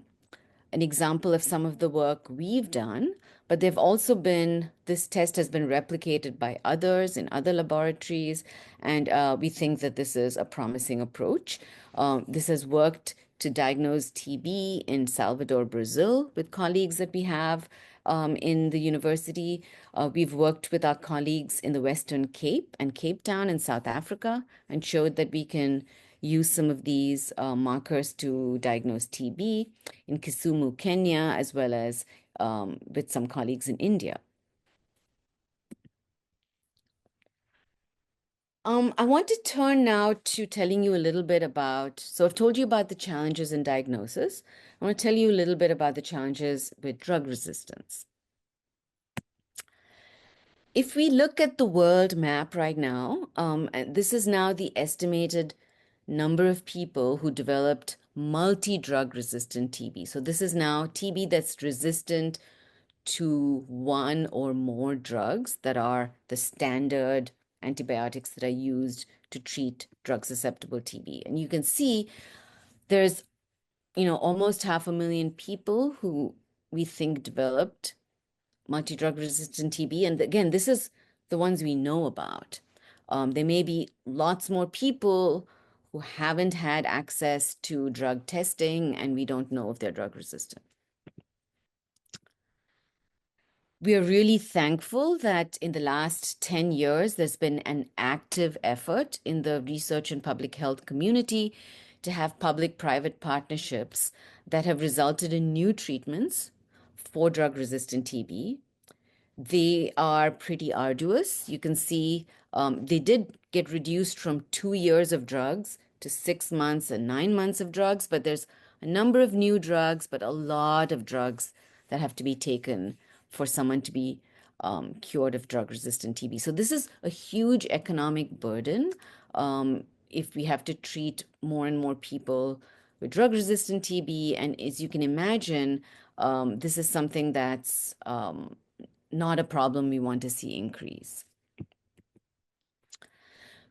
example of some of the work we've done, but they've also been, this test has been replicated by others in other laboratories, and we think that this is a promising approach. This has worked to diagnose TB in Salvador, Brazil, with colleagues that we have in the university. We've worked with our colleagues in the Western Cape and Cape Town in South Africa and showed that we can use some of these markers to diagnose TB in Kisumu, Kenya, as well as with some colleagues in India. I want to turn now to telling you a little bit about, so I've told you about the challenges in diagnosis. I want to tell you a little bit about the challenges with drug resistance. If we look at the world map right now, and this is now the estimated number of people who developed multi-drug resistant TB. So this is now TB that's resistant to one or more drugs that are the standard antibiotics that are used to treat drug-susceptible TB. And you can see there's, almost 500,000 people who we think developed multi-drug resistant TB. And again, this is the ones we know about. There may be lots more people who haven't had access to drug testing, and we don't know if they're drug resistant. We are really thankful that in the last 10 years, there's been an active effort in the research and public health community to have public-private partnerships that have resulted in new treatments for drug-resistant TB. They are pretty arduous. You can see they did get reduced from 2 years of drugs to 6 months and 9 months of drugs, but there's a number of new drugs, but a lot of drugs that have to be taken for someone to be cured of drug-resistant TB. So this is a huge economic burden if we have to treat more and more people with drug-resistant TB. And as you can imagine, this is something that's not a problem we want to see increase.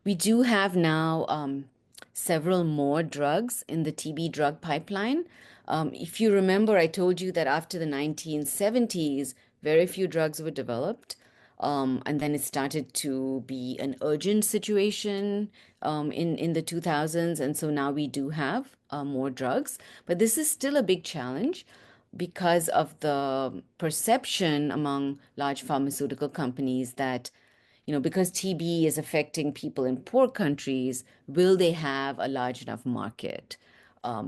We do have now several more drugs in the TB drug pipeline. If you remember, I told you that after the 1970s, very few drugs were developed. And then it started to be an urgent situation in the 2000s. And so now we do have more drugs. But this is still a big challenge because of the perception among large pharmaceutical companies that, because TB is affecting people in poor countries, will they have a large enough market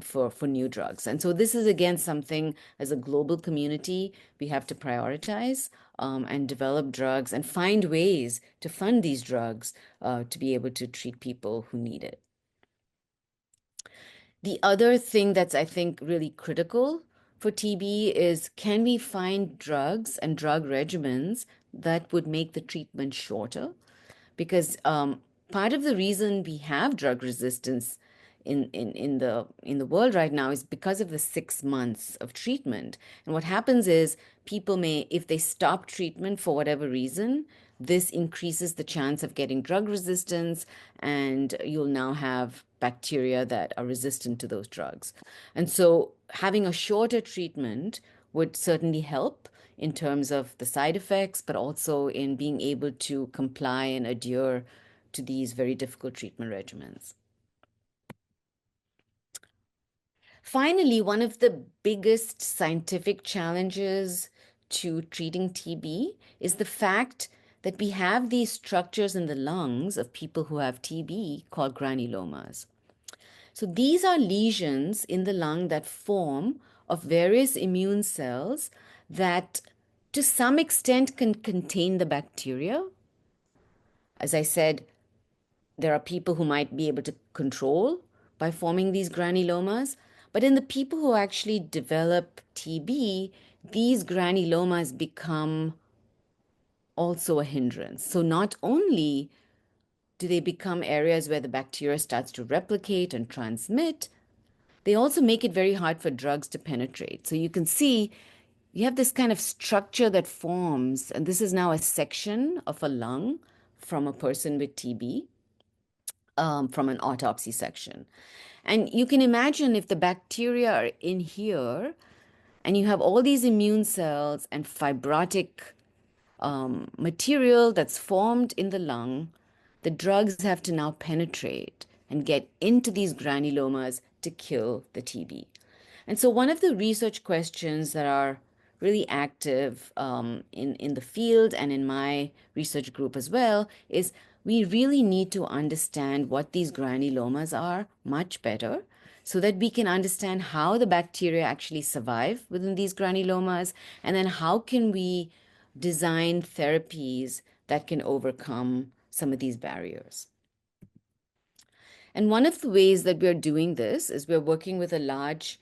for new drugs. And so this is, again, something as a global community we have to prioritize and develop drugs and find ways to fund these drugs to be able to treat people who need it. The other thing that's, I think, really critical for TB is, can we find drugs and drug regimens that would make the treatment shorter? Because part of the reason we have drug resistance in the world right now is because of the 6 months of treatment. And what happens is people may, if they stop treatment for whatever reason, this increases the chance of getting drug resistance, and you'll now have bacteria that are resistant to those drugs. And so having a shorter treatment would certainly help in terms of the side effects, but also in being able to comply and adhere to these very difficult treatment regimens. Finally, one of the biggest scientific challenges to treating TB is the fact that we have these structures in the lungs of people who have TB called granulomas. So these are lesions in the lung that form of various immune cells that to some extent can contain the bacteria. As I said, there are people who might be able to control by forming these granulomas, but in the people who actually develop TB, these granulomas become also a hindrance. So not only do they become areas where the bacteria starts to replicate and transmit, they also make it very hard for drugs to penetrate. So you can see you have this kind of structure that forms, and this is now a section of a lung from a person with TB, from an autopsy section. And you can imagine if the bacteria are in here, and you have all these immune cells and fibrotic material that's formed in the lung, the drugs have to now penetrate and get into these granulomas to kill the TB. And so one of the research questions that are really active in the field and in my research group as well is we really need to understand what these granulomas are much better so that we can understand how the bacteria actually survive within these granulomas, and then how can we design therapies that can overcome some of these barriers. And one of the ways that we're doing this is we're working with a large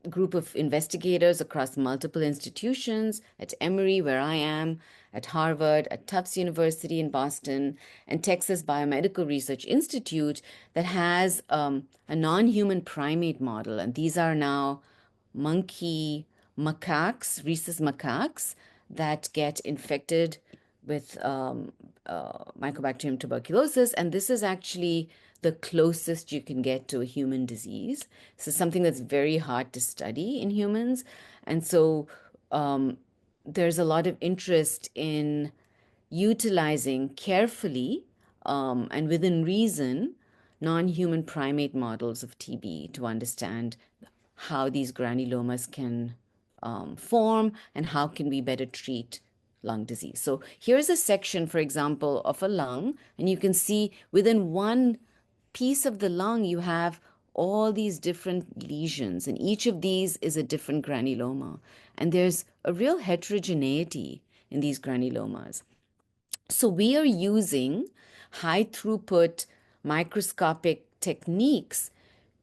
group of investigators across multiple institutions at Emory, where I am, at Harvard, at Tufts University in Boston, and Texas Biomedical Research Institute that has a non-human primate model. And these are now monkey macaques, rhesus macaques, that get infected with Mycobacterium tuberculosis. And this is actually the closest you can get to a human disease. So something that's very hard to study in humans. And so there's a lot of interest in utilizing carefully and within reason non-human primate models of TB to understand how these granulomas can form and how can we better treat lung disease. So here's a section, for example, of a lung, and you can see within one piece of the lung, you have all these different lesions, and each of these is a different granuloma. And there's a real heterogeneity in these granulomas. So we are using high throughput microscopic techniques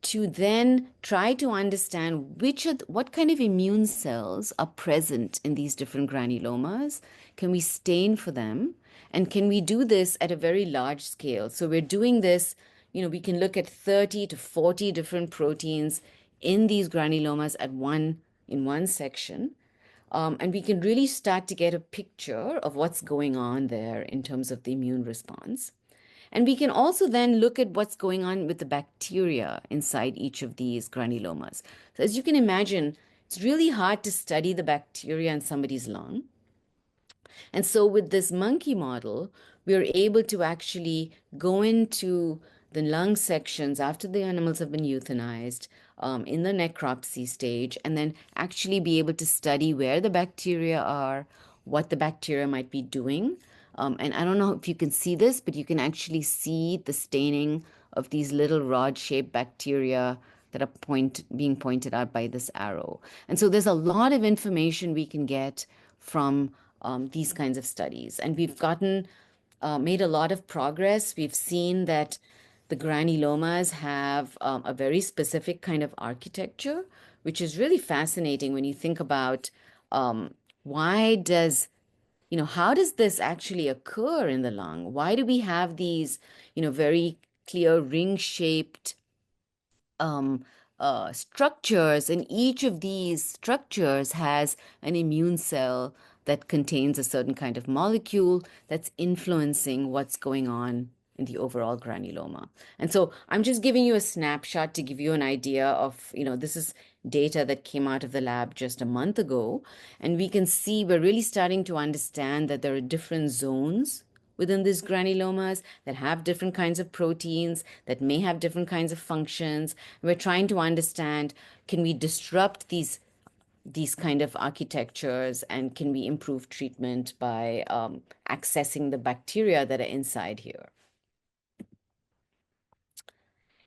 to then try to understand what kind of immune cells are present in these different granulomas. Can we stain for them? And can we do this at a very large scale? So we're doing this, we can look at 30 to 40 different proteins in these granulomas in one section. And we can really start to get a picture of what's going on there in terms of the immune response. And we can also then look at what's going on with the bacteria inside each of these granulomas. So as you can imagine, it's really hard to study the bacteria in somebody's lung. And so with this monkey model, we're able to actually go into the lung sections after the animals have been euthanized in the necropsy stage, and then actually be able to study where the bacteria are, what the bacteria might be doing. And I don't know if you can see this, but you can actually see the staining of these little rod-shaped bacteria that are being pointed out by this arrow. And so there's a lot of information we can get from these kinds of studies. And we've made a lot of progress. We've seen that the granulomas have a very specific kind of architecture, which is really fascinating when you think about how does this actually occur in the lung? Why do we have these, very clear ring-shaped structures, and each of these structures has an immune cell that contains a certain kind of molecule that's influencing what's going on in the overall granuloma. And so I'm just giving you a snapshot to give you an idea of, this is data that came out of the lab just a month ago. And we can see we're really starting to understand that there are different zones within these granulomas that have different kinds of proteins, that may have different kinds of functions. We're trying to understand, can we disrupt these kind of architectures, and can we improve treatment by accessing the bacteria that are inside here?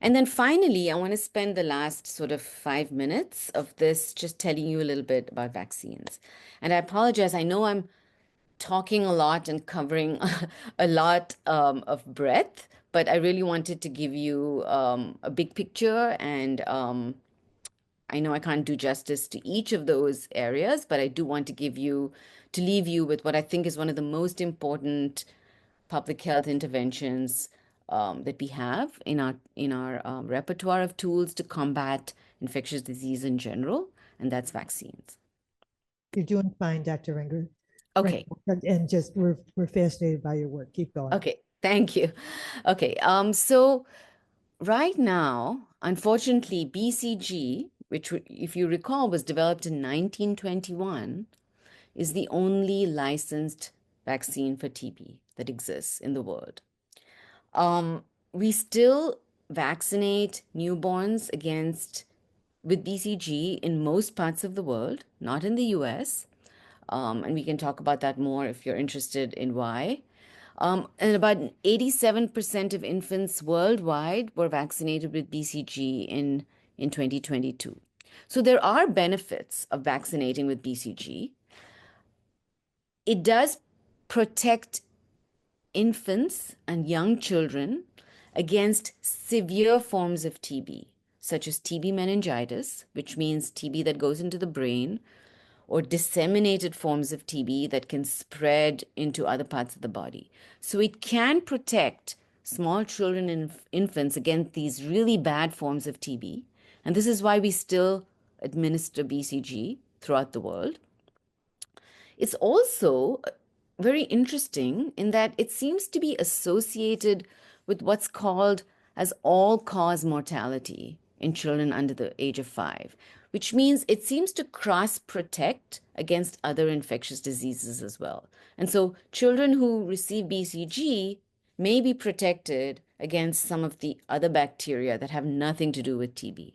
And then finally, I want to spend the last sort of 5 minutes of this just telling you a little bit about vaccines. And I apologize, I know I'm talking a lot and covering a lot of breadth, but I really wanted to give you a big picture. And I know I can't do justice to each of those areas, but I do want to leave you with what I think is one of the most important public health interventions that we have in our repertoire of tools to combat infectious disease in general, and that's vaccines. You're doing fine, Dr. Renger. Okay. And just we're fascinated by your work. Keep going. Okay, thank you. Okay, so right now, unfortunately, BCG, which, if you recall, was developed in 1921, is the only licensed vaccine for TB that exists in the world. We still vaccinate newborns with BCG in most parts of the world, not in the US. And we can talk about that more if you're interested in why. And about 87% of infants worldwide were vaccinated with BCG in 2022. So there are benefits of vaccinating with BCG. It does protect infants and young children against severe forms of TB, such as TB meningitis, which means TB that goes into the brain, or disseminated forms of TB that can spread into other parts of the body. So it can protect small children and infants against these really bad forms of TB. And this is why we still administer BCG throughout the world. It's also very interesting in that it seems to be associated with what's called as all-cause mortality in children under the age of 5, which means it seems to cross-protect against other infectious diseases as well. And so children who receive BCG may be protected against some of the other bacteria that have nothing to do with TB.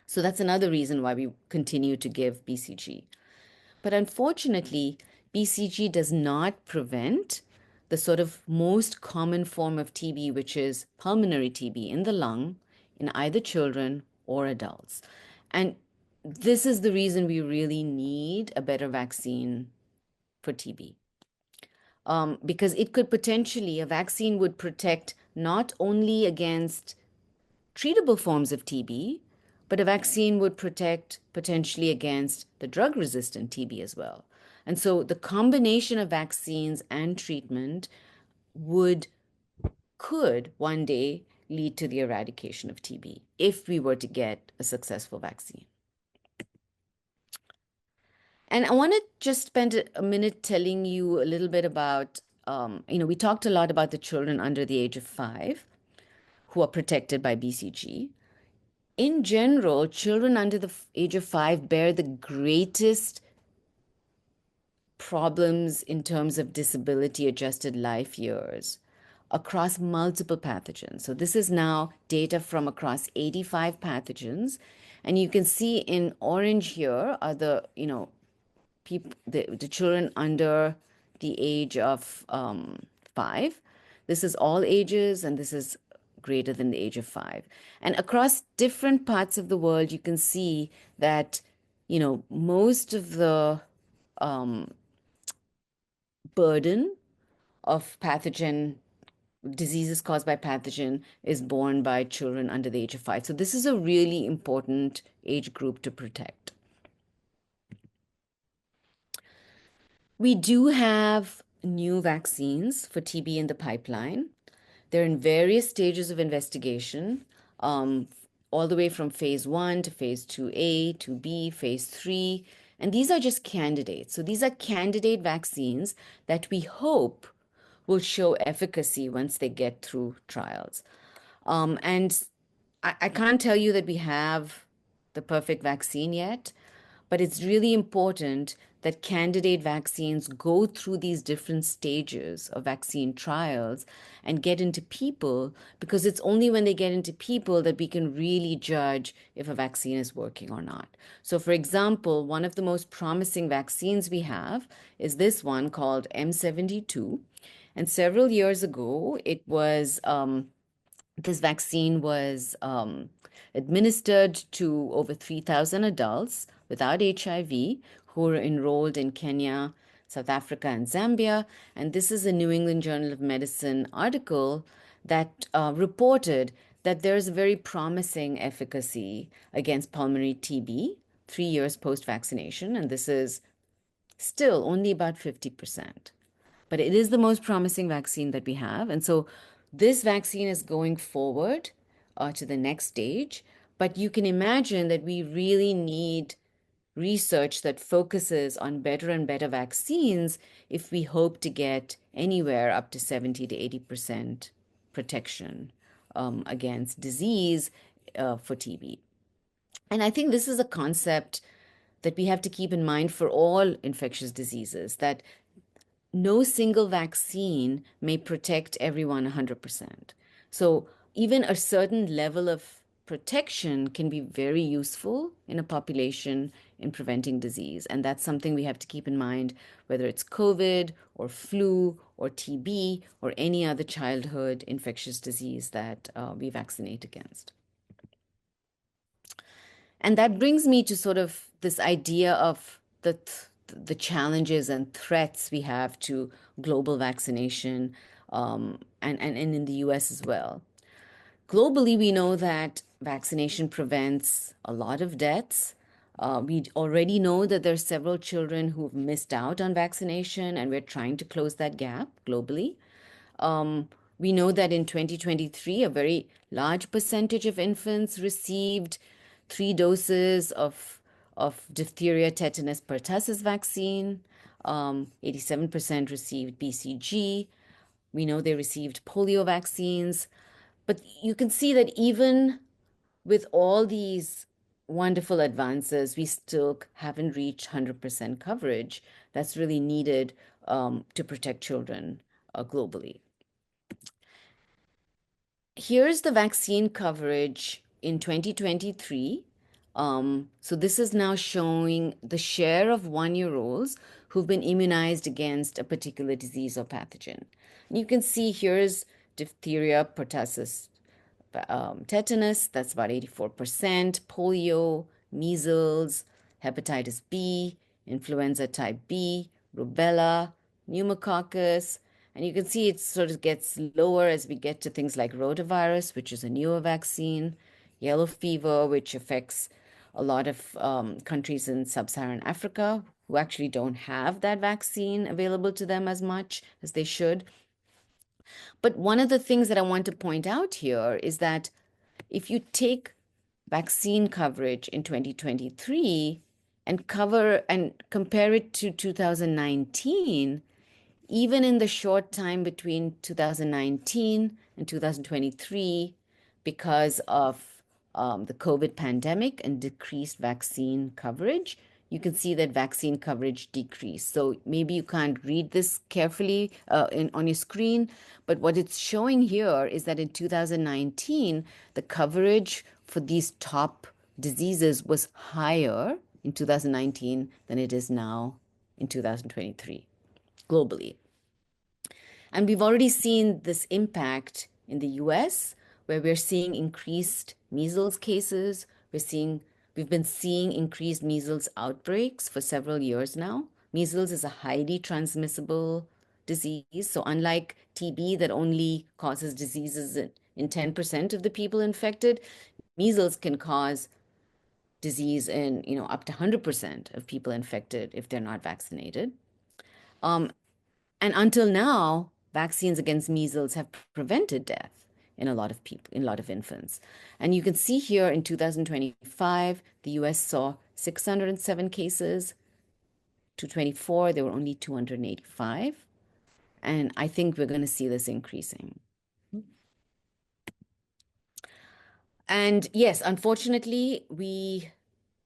So that's another reason why we continue to give BCG. But unfortunately, BCG does not prevent the sort of most common form of TB, which is pulmonary TB in the lung, in either children or adults. And this is the reason we really need a better vaccine for TB. Because a vaccine would protect not only against treatable forms of TB, but a vaccine would protect potentially against the drug-resistant TB as well. And so the combination of vaccines and treatment could one day lead to the eradication of TB if we were to get a successful vaccine. And I want to just spend a minute telling you a little bit about, we talked a lot about the children under the age of 5 who are protected by BCG. In general, children under the age of 5 bear the greatest problems in terms of disability-adjusted life years across multiple pathogens. So this is now data from across 85 pathogens. And you can see in orange here are the children under the age of 5. This is all ages, and this is greater than the age of 5. And across different parts of the world, you can see that, most of the burden of diseases caused by pathogen is borne by children under the age of 5. So this is a really important age group to protect. We do have new vaccines for TB in the pipeline. They're in various stages of investigation, all the way from phase 1 to phase 2A, 2B, phase 3. And these are just candidates. So these are candidate vaccines that we hope will show efficacy once they get through trials. And I can't tell you that we have the perfect vaccine yet, but it's really important that candidate vaccines go through these different stages of vaccine trials and get into people, because it's only when they get into people that we can really judge if a vaccine is working or not. So, for example, one of the most promising vaccines we have is this one called M72. And several years ago, this vaccine was administered to over 3,000 adults without HIV who were enrolled in Kenya, South Africa, and Zambia. And this is a New England Journal of Medicine article that reported that there's a very promising efficacy against pulmonary TB 3 years post-vaccination. And this is still only about 50%. But it is the most promising vaccine that we have. And so this vaccine is going forward to the next stage. But you can imagine that we really need research that focuses on better and better vaccines if we hope to get anywhere up to 70 to 80% protection against disease for TB. And I think this is a concept that we have to keep in mind for all infectious diseases, that no single vaccine may protect everyone 100%. So even a certain level of protection can be very useful in a population in preventing disease. And that's something we have to keep in mind, whether it's COVID or flu or TB or any other childhood infectious disease that we vaccinate against. And that brings me to sort of this idea of the challenges and threats we have to global vaccination, and in the US as well. Globally, we know that vaccination prevents a lot of deaths. We already know that there are several children who've missed out on vaccination, and we're trying to close that gap globally. We know that in 2023, a very large percentage of infants received 3 doses of diphtheria, tetanus, pertussis vaccine. 87% received BCG. We know they received polio vaccines. But you can see that even with all these wonderful advances, we still haven't reached 100% coverage that's really needed to protect children globally. Here's the vaccine coverage in 2023. So this is now showing the share of 1-year-olds who've been immunized against a particular disease or pathogen. And you can see here's diphtheria, pertussis, tetanus, that's about 84%, polio, measles, hepatitis B, influenza type B, rubella, pneumococcus. And you can see it sort of gets lower as we get to things like rotavirus, which is a newer vaccine, yellow fever, which affects a lot of countries in sub-Saharan Africa who actually don't have that vaccine available to them as much as they should. But one of the things that I want to point out here is that if you take vaccine coverage in 2023 and compare it to 2019, even in the short time between 2019 and 2023, because of the COVID pandemic and decreased vaccine coverage, you can see that vaccine coverage decreased. So maybe you can't read this carefully on your screen, but what it's showing here is that in 2019, the coverage for these top diseases was higher in 2019 than it is now in 2023 globally. And we've already seen this impact in the US where we're seeing increased measles cases. We've been seeing increased measles outbreaks for several years now. Measles is a highly transmissible disease. So unlike TB that only causes diseases in 10% of the people infected, measles can cause disease in, up to 100% of people infected if they're not vaccinated. And until now, vaccines against measles have prevented death in a lot of people, in a lot of infants. And you can see here in 2025, the US saw 607 cases. 2024, there were only 285. And I think we're going to see this increasing. And yes, unfortunately,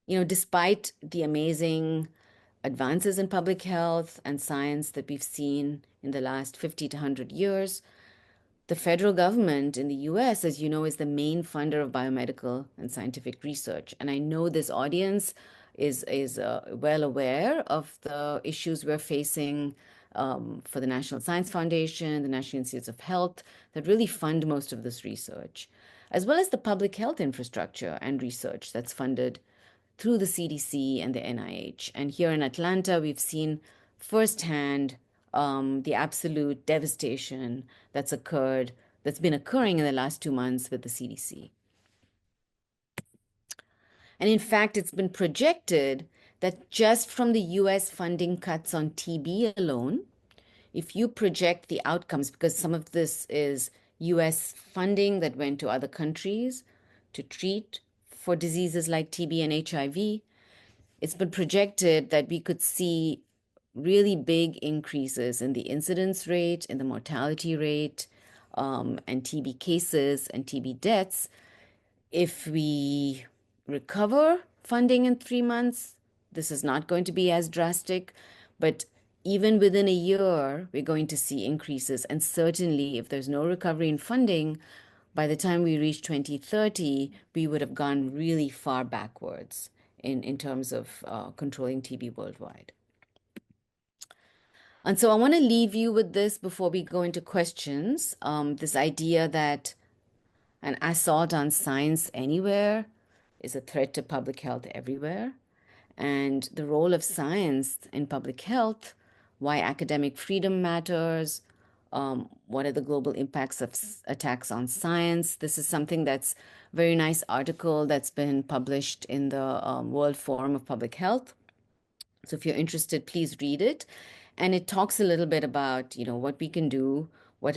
despite the amazing advances in public health and science that we've seen in the last 50 to 100 years, the federal government in the US, as you know, is the main funder of biomedical and scientific research. And I know this audience is well aware of the issues we're facing for the National Science Foundation, the National Institutes of Health, that really fund most of this research, as well as the public health infrastructure and research that's funded through the CDC and the NIH. And here in Atlanta, we've seen firsthand the absolute devastation that's been occurring in the last 2 months with the CDC. And in fact, it's been projected that just from the US funding cuts on TB alone, if you project the outcomes, because some of this is US funding that went to other countries to treat for diseases like TB and HIV, it's been projected that we could see really big increases in the incidence rate, in the mortality rate, and TB cases and TB deaths. If we recover funding in 3 months, this is not going to be as drastic, but even within a year, we're going to see increases. And certainly, if there's no recovery in funding, by the time we reach 2030, we would have gone really far backwards in terms of controlling TB worldwide. And so I want to leave you with this before we go into questions, this idea that an assault on science anywhere is a threat to public health everywhere. And the role of science in public health, why academic freedom matters, what are the global impacts of attacks on science. This is something that's a very nice article that's been published in the World Forum of Public Health. So if you're interested, please read it. And it talks a little bit about, what we can do, what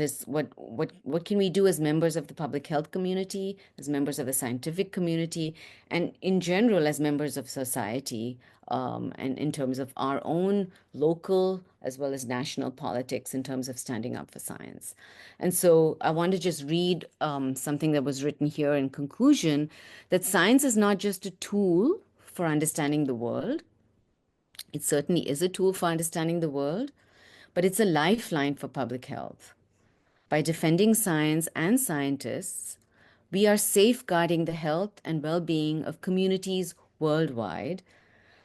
can we do as members of the public health community, as members of the scientific community, and in general as members of society, and in terms of our own local as well as national politics in terms of standing up for science. And so I want to just read something that was written here in conclusion, that science is not just a tool for understanding the world. It certainly is a tool for understanding the world, but it's a lifeline for public health. By defending science and scientists, we are safeguarding the health and well-being of communities worldwide.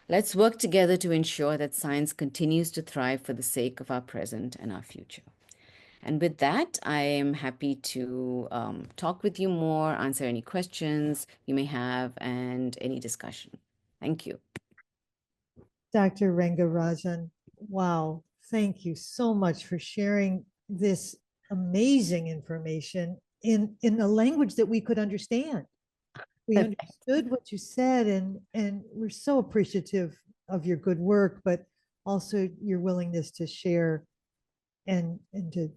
Let's work together to ensure that science continues to thrive for the sake of our present and our future. And with that, I am happy to talk with you more, answer any questions you may have, and any discussion. Thank you. Dr. Rengarajan, wow, thank you so much for sharing this amazing information in a language that we could understand. We understood what you said, and we're so appreciative of your good work, but also your willingness to share and to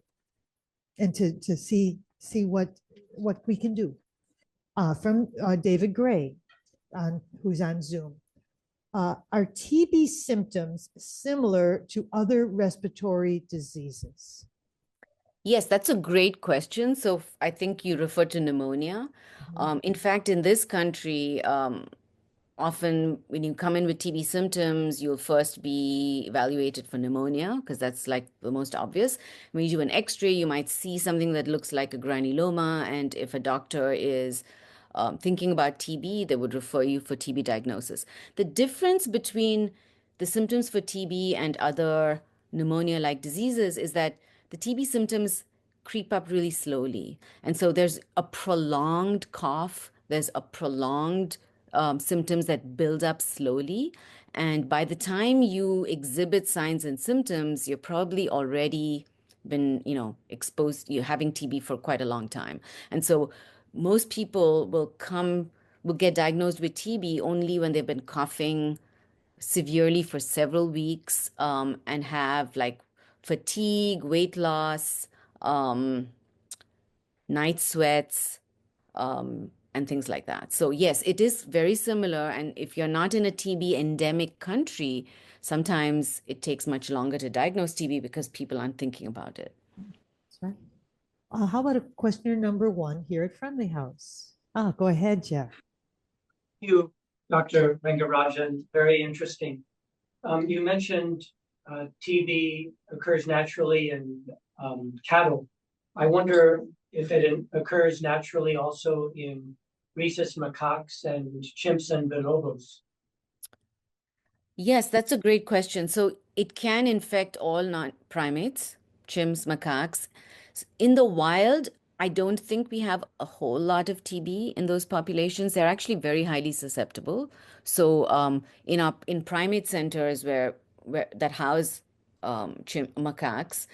see what we can do. From David Gray, who's on Zoom. Are TB symptoms similar to other respiratory diseases? Yes, that's a great question. So I think you referred to pneumonia. In fact, in this country, often when you come in with TB symptoms, you'll first be evaluated for pneumonia because that's like the most obvious. When you do an X-ray, you might see something that looks like a granuloma. And if a doctor is thinking about TB, they would refer you for TB diagnosis. The difference between the symptoms for TB and other pneumonia-like diseases is that the TB symptoms creep up really slowly. And so there's a prolonged cough, there's a prolonged symptoms that build up slowly. And by the time you exhibit signs and symptoms, you're probably already been, exposed, you're having TB for quite a long time. And so most people will get diagnosed with TB only when they've been coughing severely for several weeks, and have like fatigue, weight loss, um, night sweats, and things like that. So yes, it is very similar. And if you're not in a TB endemic country, sometimes it takes much longer to diagnose TB because people aren't thinking about it. That's right. How about a questioner number 1 here at Friendly House? Go ahead, Jeff. You, Dr. Rengarajan, very interesting. You mentioned TB occurs naturally in cattle. I wonder if it occurs naturally also in rhesus macaques and chimps and bonobos. Yes, that's a great question. So it can infect all non-primates, chimps, macaques. In the wild, I don't think we have a whole lot of TB in those populations. They're actually very highly susceptible. So in primate centers where that house macaques,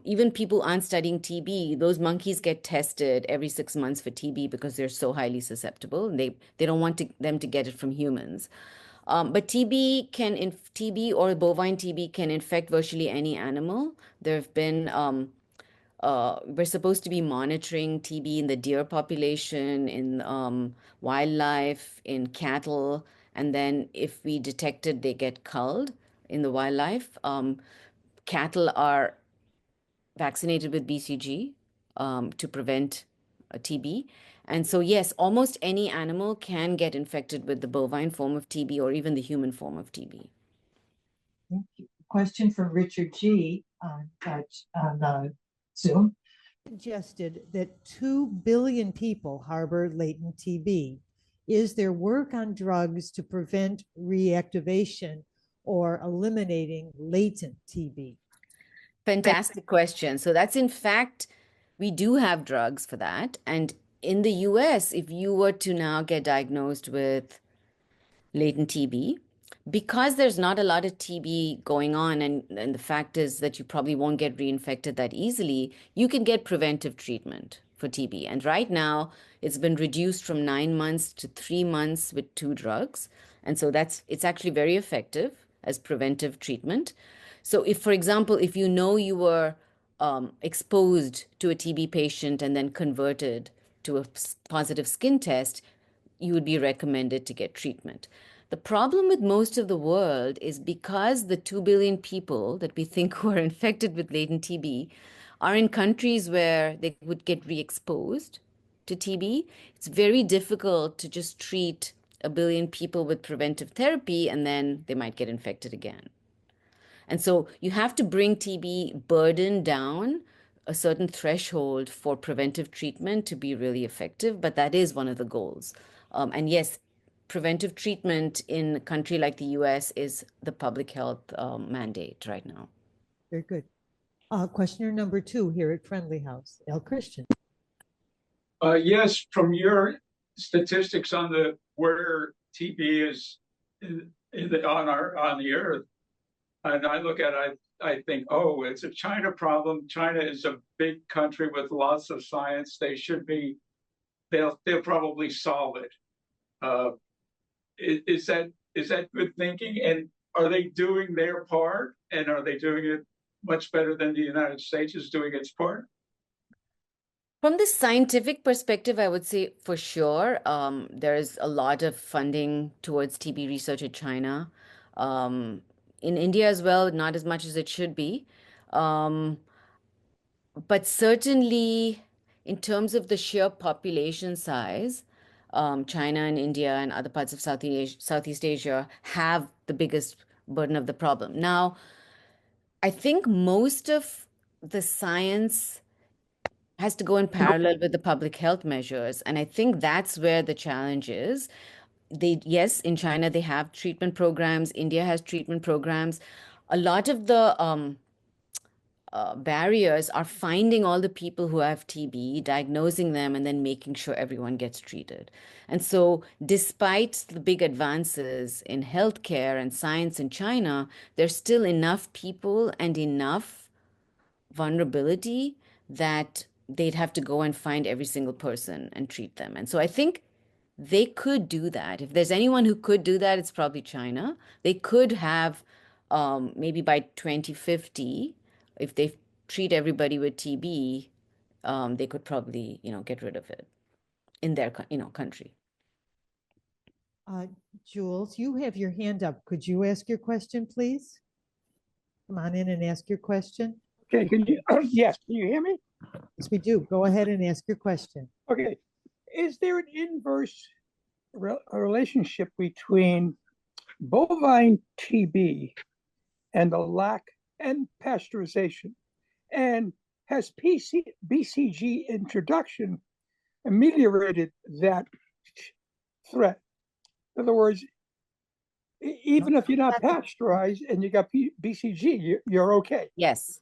even people aren't studying TB, those monkeys get tested every 6 months for TB because they're so highly susceptible. They don't want them to get it from humans. But TB or bovine TB can infect virtually any animal. There have been we're supposed to be monitoring TB in the deer population, in wildlife, in cattle, and then if we detected they get culled in the wildlife. Cattle are vaccinated with BCG to prevent TB. And so, yes, almost any animal can get infected with the bovine form of TB or even the human form of TB. Thank you. Question from Richard G. on Zoom. Suggested that 2 billion people harbor latent TB. Is there work on drugs to prevent reactivation or eliminating latent TB? Fantastic question. So that's in fact, we do have drugs for that. And in the US, if you were to now get diagnosed with latent TB, because there's not a lot of TB going on, and the fact is that you probably won't get reinfected that easily, you can get preventive treatment for TB. And right now, it's been reduced from 9 months to 3 months with 2 drugs. And so it's actually very effective as preventive treatment. So if, for example, if you know you were exposed to a TB patient and then converted to a positive skin test, you would be recommended to get treatment. The problem with most of the world is because the 2 billion people that we think who are infected with latent TB are in countries where they would get re-exposed to TB, it's very difficult to just treat 1 billion people with preventive therapy and then they might get infected again. And so you have to bring TB burden down a certain threshold for preventive treatment to be really effective, but that is one of the goals. And yes, preventive treatment in a country like the US is the public health mandate right now. Very good. Questioner number 2 here at Friendly House, L. Christian. Yes, from your statistics on where TB is on the earth, and I look at it, I think, oh, it's a China problem. China is a big country with lots of science. They'll probably solve it. Is that good thinking? And are they doing their part? And are they doing it much better than the United States is doing its part? From the scientific perspective, I would say for sure, there is a lot of funding towards TB research in China. In India as well, not as much as it should be. But certainly, in terms of the sheer population size, China and India and other parts of Southeast Asia have the biggest burden of the problem. Now, I think most of the science has to go in parallel with the public health measures. And I think that's where the challenge is. Yes, in China, they have treatment programs. India has treatment programs. A lot of the barriers are finding all the people who have TB, diagnosing them, and then making sure everyone gets treated. And so, despite the big advances in healthcare and science in China, there's still enough people and enough vulnerability that they'd have to go and find every single person and treat them. And so, I think they could do that. If there's anyone who could do that, it's probably China. They could have maybe by 2050, if they treat everybody with TB, they could probably, get rid of it in their, country. Jules, you have your hand up. Could you ask your question, please? Come on in and ask your question. Okay, yes, can you hear me? Yes, we do. Go ahead and ask your question. Okay, is there an inverse relationship between bovine TB and the lack and pasteurization? And has BCG introduction ameliorated that threat? In other words, even if you're not pasteurized and you got BCG, you're okay. Yes.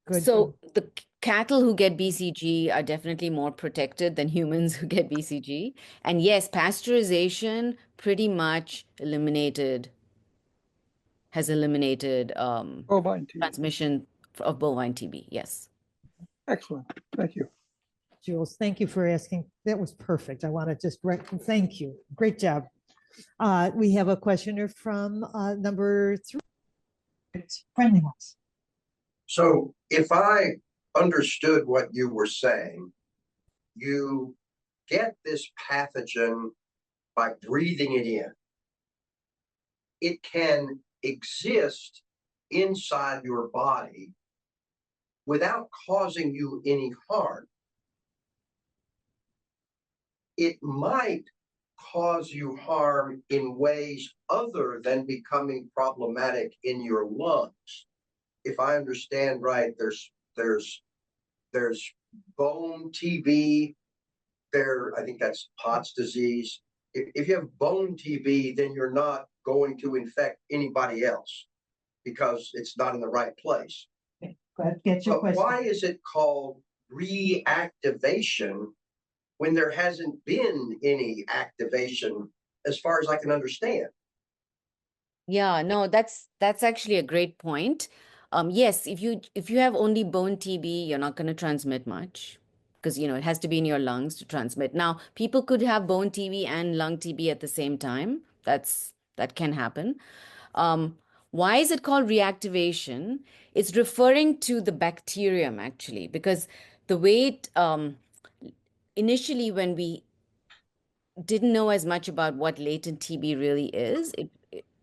Good. So the cattle who get BCG are definitely more protected than humans who get BCG. And yes, pasteurization pretty much has eliminated Bovine TB. transmission of bovine TB. Yes. Excellent. Thank you. Jules, thank you for asking. That was perfect. I want to just thank you. Great job. We have a questioner from number 3. It's friendly ones. So if I understood what you were saying, you get this pathogen by breathing it in. It can exist inside your body without causing you any harm. It might cause you harm in ways other than becoming problematic in your lungs. If I understand right, there's bone TB. I think that's Pott's disease. If you have bone TB, then you're not going to infect anybody else because it's not in the right place. Okay, go ahead, get your But question. why is it called reactivation when there hasn't been any activation, as far as I can understand? Yeah, no, that's actually a great point. Yes, if you have only bone TB, you're not going to transmit much because it has to be in your lungs to transmit. Now, people could have bone TB and lung TB at the same time. That can happen. Why is it called reactivation? It's referring to the bacterium actually, because the way it initially when we didn't know as much about what latent TB really is,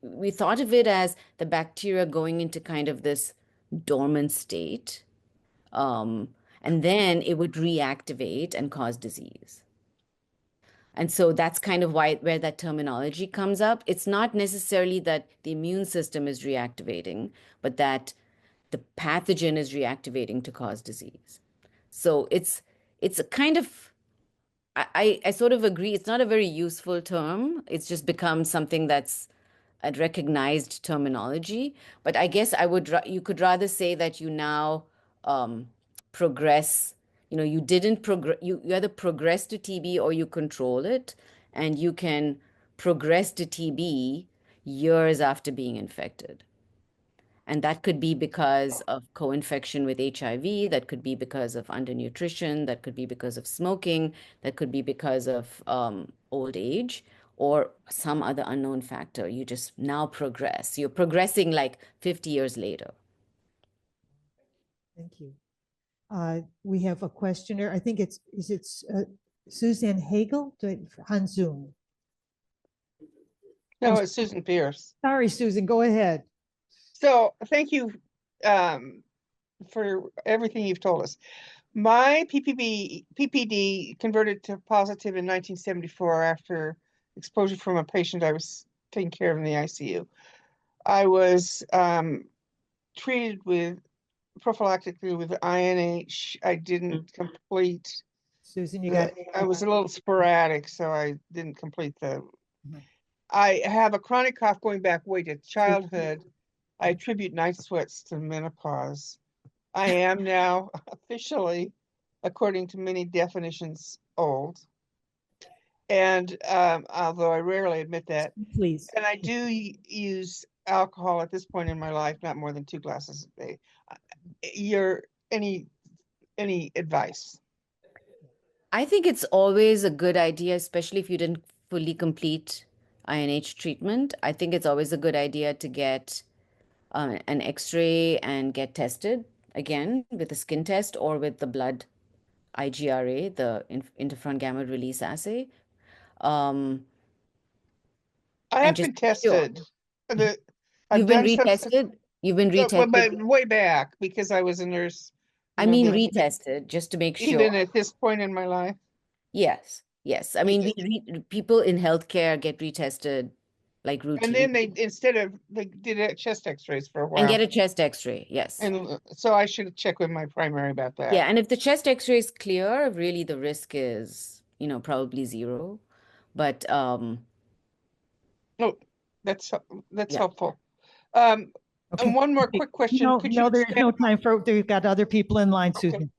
we thought of it as the bacteria going into kind of this dormant state, and then it would reactivate and cause disease. And so that's kind of where that terminology comes up. It's not necessarily that the immune system is reactivating, but that the pathogen is reactivating to cause disease. So it's a kind of, I sort of agree. It's not a very useful term. It's just become something that's a recognized terminology. But I guess you could rather say that you now progress. You didn't progress. You either progress to TB or you control it, and you can progress to TB years after being infected. And that could be because of co-infection with HIV, that could be because of undernutrition, that could be because of smoking, that could be because of old age, or some other unknown factor. You just now progress. You're progressing like 50 years later. Thank you. We have a questioner. I think is it Suzanne Hagel on Zoom? No, it's Susan Pierce. Sorry, Susan, go ahead. So thank you for everything you've told us. My PPD converted to positive in 1974 after exposure from a patient I was taking care of in the ICU. I was treated prophylactically with INH. I didn't complete. Susan, you got. I was a little sporadic, so I didn't complete the. I have a chronic cough going back way to childhood. I attribute night sweats to menopause. I am now officially, according to many definitions, old. And although I rarely admit that, Please. and I do use alcohol at this point in my life, not more than 2 glasses a day. Any advice? I think it's always a good idea, especially if you didn't fully complete INH treatment. I think it's always a good idea to get an X-ray and get tested again with a skin test or with the blood IGRA, the interferon gamma release assay. I And have just been make sure. tested. I've You've been done some, retested? You've been but retested? way back because I was a nurse. I mean, retested just to make sure. Even at this point in my life. Yes, yes. I mean, people in healthcare get retested like And routine. then they did a chest X-rays for a while. And get a chest X-ray, yes. And so I should check with my primary about that. Yeah, and if the chest X-ray is clear, really the risk is, probably 0. But Oh, that's Yeah. helpful. Okay. And one more quick question. No, Could you no, there's expand- no time for, we've got other people in line, Okay. Susan.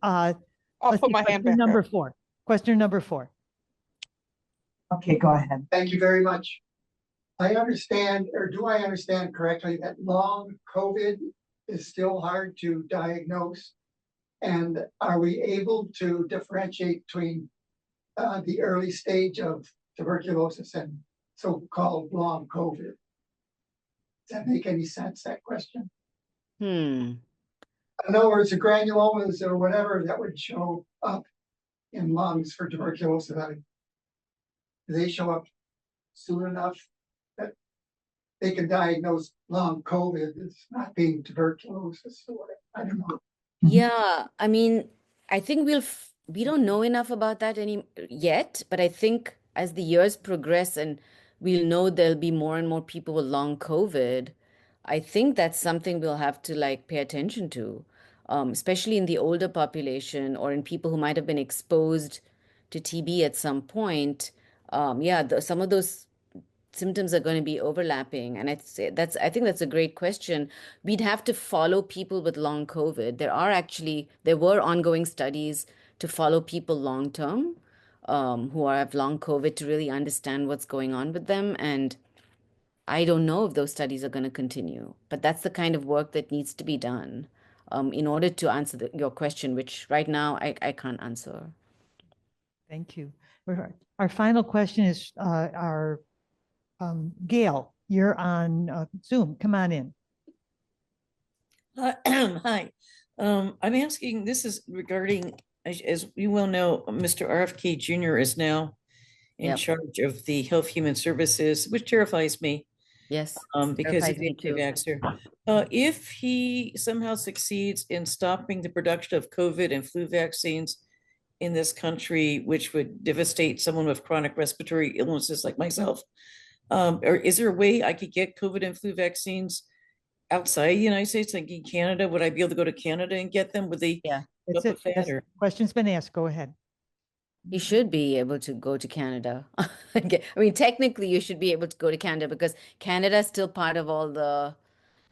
I'll Let's put see, my hand question back number up. 4. Question number 4. Okay, go ahead. Thank you very much. I understand, or do I understand correctly, that long COVID is still hard to diagnose? And are we able to differentiate between the early stage of tuberculosis and so-called long COVID? Does that make any sense, that question? In other words, the granulomas or whatever that would show up in lungs for tuberculosis, do they show up soon enough that they can diagnose long COVID as not being tuberculosis or whatever? I don't know. yeah, I mean, I think we don't know enough about that yet, but I think as the years progress and we'll know there'll be more and more people with long COVID, I think that's something we'll have to pay attention to, especially in the older population or in people who might have been exposed to TB at some point. Some of those symptoms are going to be overlapping, and I think that's a great question. We'd have to follow people with long COVID. There were ongoing studies to follow people long term who have long COVID to really understand what's going on with them. And I don't know if those studies are going to continue, but that's the kind of work that needs to be done in order to answer your question, which right now I can't answer. Thank you. Our final question is Gail, you're on Zoom. Come on in. Hi. I'm asking, this is regarding, as you well know, Mr. RFK Jr. is now in Yep. charge of the Health Human Services, which terrifies me Yes, because terrifies he's me too. anti-vaxxer. If he somehow succeeds in stopping the production of COVID and flu vaccines in this country, which would devastate someone with chronic respiratory illnesses like myself, or is there a way I could get COVID and flu vaccines outside the United States, like in Canada? Would I be able to go to Canada and get them? Would they? Yeah. That's it. Yes. Question's been asked. Go ahead. You should be able to go to Canada. I mean, technically, you should be able to go to Canada because Canada is still part of all the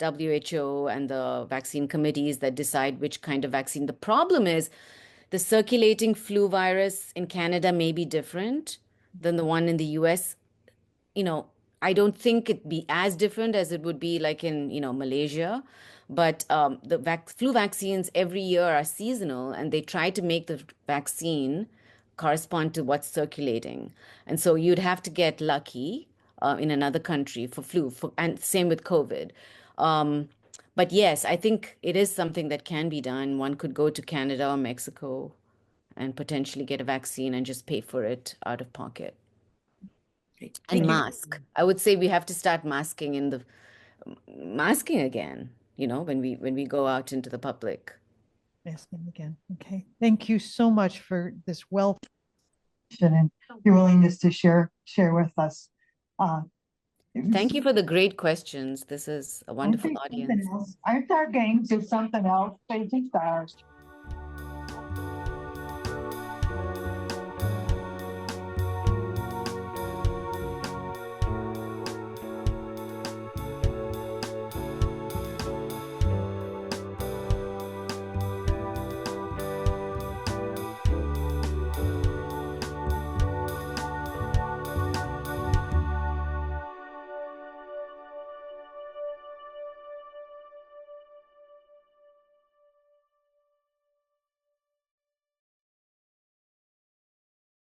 WHO and the vaccine committees that decide which kind of vaccine. The problem is the circulating flu virus in Canada may be different than the one in the US. I don't think it'd be as different as it would be like in, Malaysia. But the flu vaccines every year are seasonal, and they try to make the vaccine correspond to what's circulating. And so you'd have to get lucky in another country for flu, and same with COVID. But yes, I think it is something that can be done. One could go to Canada or Mexico and potentially get a vaccine and just pay for it out of pocket. And mask. I would say we have to start masking again, when we go out into the public. Asking again. Okay. Thank you so much for this wealth and your willingness to share with us. Thank you for the great questions. This is a wonderful audience. I'm starting to something else. Crazy stars.